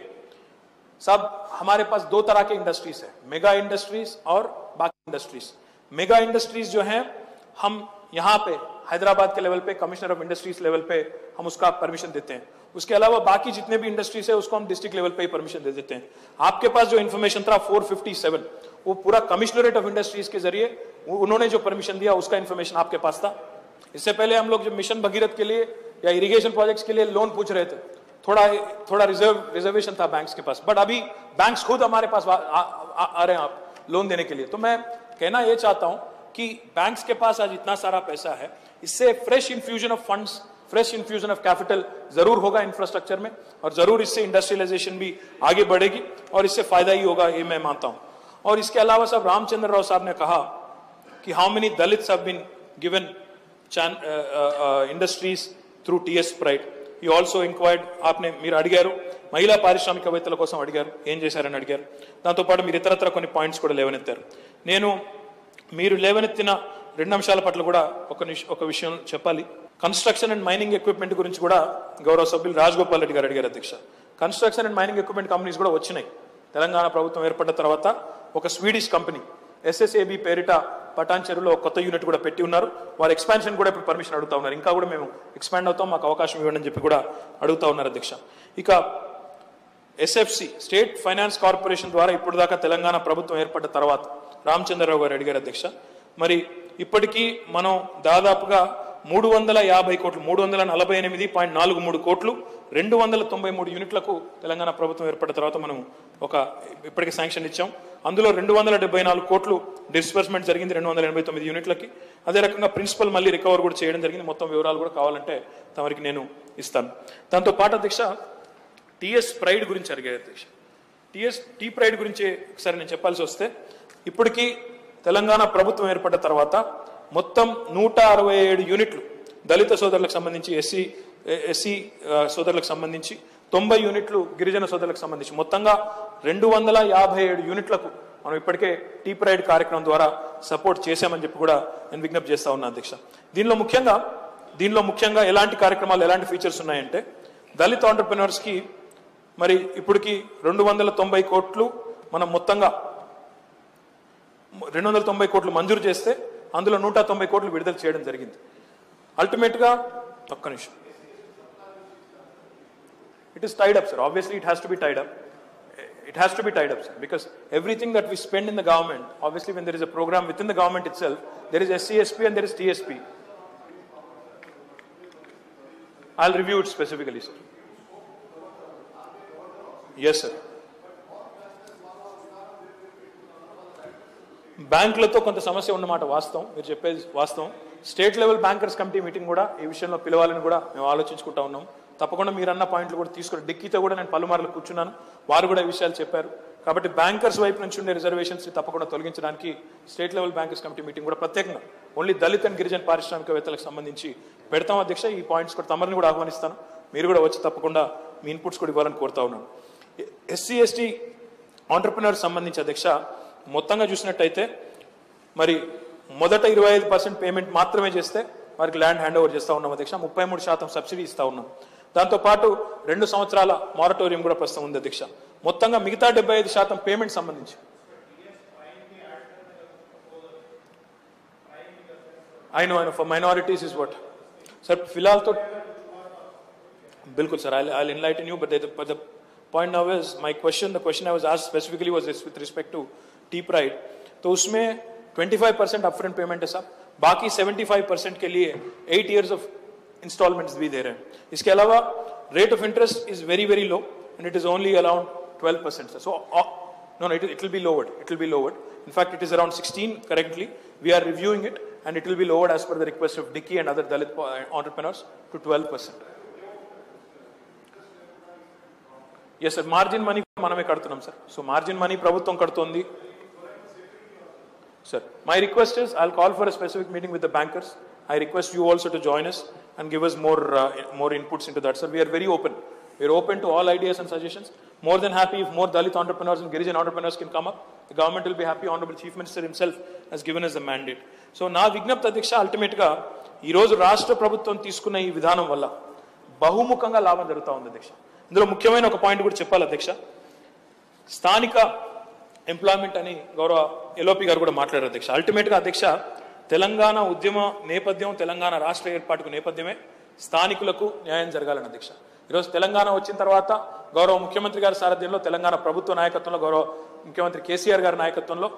साहब, हमारे पास 2 तरह के इंडस्ट्रीज है, मेगा इंडस्ट्रीज और बाकी इंडस्ट्रीज. मेगा इंडस्ट्रीज जो हैं हम यहाँ पे हैदराबाद के लेवल पे कमिश्नर ऑफ इंडस्ट्रीज लेवल पे हम उसका परमिशन देते हैं. उसके अलावा बाकी जितने भी इंडस्ट्रीज है उसको हम डिस्ट्रिक्ट लेवल पे ही परमिशन दे देते हैं. आपके पास जो इन्फॉर्मेशन था 457 वो पूरा कमिश्नरेट ऑफ इंडस्ट्रीज के जरिए उन्होंने जो परमिशन दिया उसका इन्फॉर्मेशन आपके पास था. इससे पहले हम लोग जब मिशन भगीरथ के लिए या इरिगेशन प्रोजेक्ट्स के लिए लोन पूछ रहे थे, थोड़ा रिजर्वेशन था बैंक्स के पास. बट अभी बैंक्स खुद हमारे पास आ रहे हैं आप लोन देने के लिए. तो मैं कहना यह चाहता हूं कि बैंक्स के पास आज इतना सारा पैसा है, इससे fresh infusion of funds, fresh infusion of capital जरूर होगा इंफ्रास्ट्रक्चर में, और जरूर इससे इंडस्ट्रियलाइजेशन भी आगे बढ़ेगी और इससे फायदा ही होगा, ये मैं मानता हूं. और इसके अलावा साहब रामचंद्र राव साहब ने कहा कि how many Dalits have been given industries through TS Pride. You also inquired. ఆప్నే మీరు అడిగారు మహిళా పారిశ్రామికవేత్తల కోసం అడిగారు, ఏం చేశారని అడిగారు. దాంతోపాటు మీరు ఇతరత్ర కొన్ని పాయింట్స్ కూడా లేవనెత్తారు. నేను మీరు లేవనెత్తిన 2 అంశాల పట్ల కూడా ఒక విషయం చెప్పాలి. కన్స్ట్రక్షన్ అండ్ మైనింగ్ ఎక్విప్మెంట్ గురించి కూడా గౌరవ సభ్యులు రాజగోపాల్ రెడ్డి గారు అడిగారు అధ్యక్ష. Construction and mining equipment companies కూడా వచ్చినాయి. తెలంగాణ ప్రభుత్వం ఏర్పడిన తర్వాత ఒక స్వీడిష్ కంపెనీ SSAB పేరిట పటాన్ చెరువులో కొత్త యూనిట్ కూడా పెట్టి ఉన్నారు. వారు ఎక్స్పాన్షన్ కూడా ఇప్పుడు పర్మిషన్ అడుగుతా ఉన్నారు. ఇంకా కూడా మేము ఎక్స్పాండ్ అవుతాం, మాకు అవకాశం ఇవ్వండి అని చెప్పి కూడా అడుగుతా ఉన్నారు అధ్యక్ష. ఇక SFC స్టేట్ ఫైనాన్స్ కార్పొరేషన్ ద్వారా ఇప్పుడు దాకా తెలంగాణ ప్రభుత్వం ఏర్పడ్డ తర్వాత రామచంద్రరావు గారు అడిగారు అధ్యక్ష. మరి ఇప్పటికీ మనం దాదాపుగా 350 కోట్లు, 348.43 కోట్లు 293 యూనిట్లకు తెలంగాణ ప్రభుత్వం ఏర్పడిన తర్వాత మనం ఇప్పటికే శాంక్షన్ ఇచ్చాం. అందులో 274 కోట్లు డిస్బర్స్మెంట్ జరిగింది 289 యూనిట్లకి. అదే రకంగా ప్రిన్సిపల్ మళ్ళీ రికవర్ కూడా చేయడం జరిగింది. మొత్తం వివరాలు కూడా కావాలంటే తమరికి నేను ఇస్తాను. దాంతో పాటు అధ్యక్ష TS Pride గురించి అడిగారు అధ్యక్ష. T Pride గురించి ఒకసారి నేను చెప్పాల్సి వస్తే, ఇప్పటికీ తెలంగాణ ప్రభుత్వం ఏర్పడ్డ తర్వాత మొత్తం 167 యూనిట్లు దళిత సోదరులకు సంబంధించి, ఎస్సీ సోదరులకు సంబంధించి 90 యూనిట్లు గిరిజన సోదరులకు సంబంధించి మొత్తంగా 257 యూనిట్లకు మనం ఇప్పటికే T Pride కార్యక్రమం ద్వారా సపోర్ట్ చేశామని చెప్పి కూడా నేను విజ్ఞప్తి చేస్తా ఉన్నా అధ్యక్ష. దీనిలో ముఖ్యంగా ఎలాంటి కార్యక్రమాలు, ఎలాంటి ఫీచర్స్ ఉన్నాయంటే, దళిత ఆంటర్ప్రెన్యూర్స్ కి మరి ఇప్పటికి 290 కోట్లు మనం మొత్తంగా 290 కోట్లు మంజూరు చేస్తే అందులో 190 కోట్లు విడుదల చేయడం జరిగింది. అల్టిమేట్ గా ఒక్క నిమిషం, it is tied up, sir. Obviously it has to be tied up. It has to be tied up, sir, because everything that we spend in the government, obviously when there is a program within the government itself, there is SCSP and there is TSP. I'll review it specifically, sir. Yes, sir. బ్యాంకులతో కొంత సమస్య ఉన్నమాట వాస్తవం, మీరు చెప్పేది వాస్తవం. State level bankers committee meeting కూడా ఈ విషయంలో పిలవాలని కూడా మేము ఆలోచించుకుంటా ఉన్నాం. తప్పకుండా మీరన్న పాయింట్లు కూడా తీసుకుని డిక్కీతో కూడా నేను పలుమార్లు కూర్చున్నాను, వారు కూడా ఈ విషయాలు చెప్పారు. కాబట్టి బ్యాంకర్స్ వైపు నుంచి ఉండే రిజర్వేషన్స్ తప్పకుండా తొలగించడానికి state level bankers committee meeting కూడా ప్రత్యేకంగా ఓన్లీ దళిత్ అండ్ గిరిజన పారిశ్రామికవేత్తలకు సంబంధించి పెడతాం అధ్యక్ష. ఈ పాయింట్స్ కూడా తమరిని కూడా ఆహ్వానిస్తాను. మీరు కూడా వచ్చి తప్పకుండా మీ ఇన్పుట్స్ కూడా ఇవ్వాలని కోరుతా ఉన్నాను. ఎస్సీ ఎస్టీ ఆంటర్ప్రినర్స్ సంబంధించి అధ్యక్ష మొత్తంగా చూసినట్టయితే మరి మొదట 25% పేమెంట్ మాత్రమే చేస్తే వారికి ల్యాండ్ హ్యాండ్ ఓవర్ చేస్తూ ఉన్నాం అధ్యక్ష. 33% సబ్సిడీ ఇస్తూ ఉన్నాం. దాంతోపాటు 2 సంవత్సరాల మారటోరియం కూడా ప్రస్తుతం ఉంది అధ్యక్ష. మొత్తంగా మిగతా 75% పేమెంట్ సంబంధించి I know for minorities is what sir फिलहाल तो बिल्कुल sir I'll enlighten you but the point now is the question I was asked specifically was this with respect to T Pride. तो उसमें 25% upfront payment है साहब, बाकी 75% के लिए 8 years of installments भी दे रहे हैं. इसके अलावा rate of interest is very very low and it is only around 12%. So no it will be lowered. In fact it is around 16 currently. We are reviewing it and it will be lowered as per the request of Dicky and other Dalit entrepreneurs to 12%. Yes sir, margin money maname kadtunam sir. So margin money ప్రభుత్వం కడుతోంది. Sir, my request is I'll call for a specific meeting with the bankers. I request you also to join us and give us more inputs into that, sir. We are very open. We are open to all ideas and suggestions. More than happy if more Dalit entrepreneurs and Girijan entrepreneurs can come up. The government will be happy. Honorable Chief Minister himself has given us the mandate. So నా విజ్ఞప్తి అధ్యక్ష అల్టిమేట్ గా ఈ రోజు రాష్ట్ర ప్రభుత్వం తీసుకున్న ఈ విధానం వల్ల బహుముఖంగా లాభం జరుగుతూ ఉంది అధ్యక్ష. ఇందులో ముఖ్యమైన ఒక పాయింట్ కూడా చెప్పాలి అధ్యక్ష. స్థానిక ఎంప్లాయ్మెంట్ అని గౌరవ ఎల్ఓపి గారు కూడా మాట్లాడారు అధ్యక్ష. అల్టిమేట్ గా అధ్యక్ష తెలంగాణ ఉద్యమ నేపథ్యం, తెలంగాణ రాష్ట్ర ఏర్పాటుకు నేపథ్యమే స్థానికులకు న్యాయం జరగాలని అధ్యక్ష. ఈరోజు తెలంగాణ వచ్చిన తర్వాత గౌరవ ముఖ్యమంత్రి గారి సారథ్యంలో తెలంగాణ ప్రభుత్వ నాయకత్వంలో గౌరవ ముఖ్యమంత్రి కేసీఆర్ గారి నాయకత్వంలో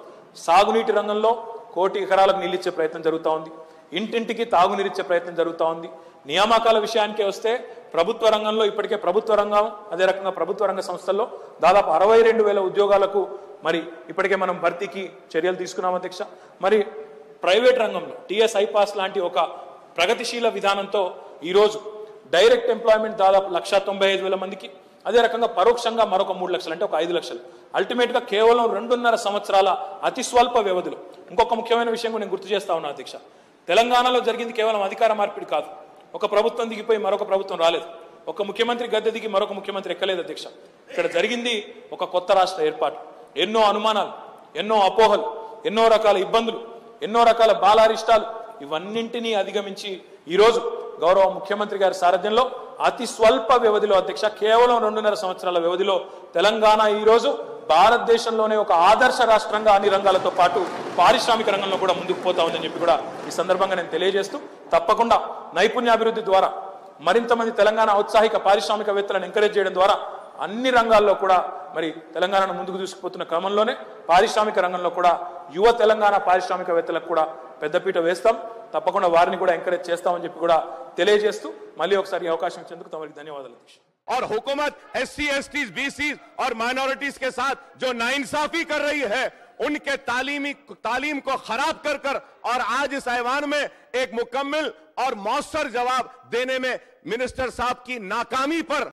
సాగునీటి రంగంలో 1 కోటి ఎకరాలకు నీళ్ళిచ్చే ప్రయత్నం జరుగుతూ ఉంది. ఇంటింటికి తాగునీరిచ్చే ప్రయత్నం జరుగుతూ ఉంది. నియామకాల విషయానికే వస్తే ప్రభుత్వ రంగంలో ఇప్పటికే ప్రభుత్వ రంగం అదే రకంగా ప్రభుత్వ రంగ సంస్థల్లో దాదాపు 62,000 ఉద్యోగాలకు మరి ఇప్పటికే మనం భర్తీకి చర్యలు తీసుకున్నాం అధ్యక్ష. మరి ప్రైవేట్ రంగంలో టీఎస్ ఐపాస్ లాంటి ఒక ప్రగతిశీల విధానంతో ఈరోజు డైరెక్ట్ ఎంప్లాయ్మెంట్ దాదాపు 195,000 మందికి, అదే రకంగా పరోక్షంగా మరొక 3 లక్షలు అంటే ఒక 5 లక్షలు. అల్టిమేట్ గా కేవలం 2.5 సంవత్సరాల అతి స్వల్ప వ్యవధిలో. ఇంకొక ముఖ్యమైన విషయం కూడా నేను గుర్తు చేస్తా ఉన్నా అధ్యక్ష. తెలంగాణలో జరిగింది కేవలం అధికార మార్పిడి కాదు. ఒక ప్రభుత్వం దిగిపోయి మరొక ప్రభుత్వం రాలేదు. ఒక ముఖ్యమంత్రి గద్దె దిగి మరొక ముఖ్యమంత్రి ఎక్కలేదు అధ్యక్ష. ఇక్కడ జరిగింది ఒక కొత్త రాష్ట్ర ఏర్పాటు. ఎన్నో అనుమానాలు, ఎన్నో అపోహలు, ఎన్నో రకాల ఇబ్బందులు, ఎన్నో రకాల బాలారిష్టాలు ఇవన్నింటినీ అధిగమించి ఈరోజు గౌరవ ముఖ్యమంత్రి గారి సారథ్యంలో అతి స్వల్ప వ్యవధిలో అధ్యక్ష కేవలం 2.5 సంవత్సరాల వ్యవధిలో తెలంగాణ ఈరోజు భారతదేశంలోనే ఒక ఆదర్శ రాష్ట్రంగా అన్ని రంగాలతో పాటు పారిశ్రామిక రంగంలో కూడా ముందుకు పోతా ఉందని చెప్పి కూడా ఈ సందర్భంగా నేను తెలియజేస్తూ తప్పకుండా నైపుణ్యాభివృద్ధి ద్వారా మరింత మంది తెలంగాణ ఔత్సాహిక పారిశ్రామికవేత్తలను ఎంకరేజ్ చేయడం ద్వారా అన్ని రంగాల్లో కూడా మరి తెలంగాణను ముందుకు తీసుకుపోతున్న క్రమంలోనే పారిశ్రామిక రంగంలో కూడా యువ తెలంగాణ పారిశ్రామికవేత్తలకు కూడా పెద్దపీట వేస్తాం. తప్పకుండా వారిని కూడా ఎంకరేజ్ చేస్తామని చెప్పి కూడా తెలియజేస్తూ మళ్ళీ ఒకసారి అవకాశం ఇచ్చేందుకు తమరికి ధన్యవాదాలు అధ్యక్ష. और हुकूमत SC STs BCs और माइनॉरिटीज के साथ जो नाइंसाफी कर रही है उनके तालीम को खराब कर और आज इस ऐवान में एक मुकम्मल और मौसर जवाब देने में मिनिस्टर साहब की नाकामी पर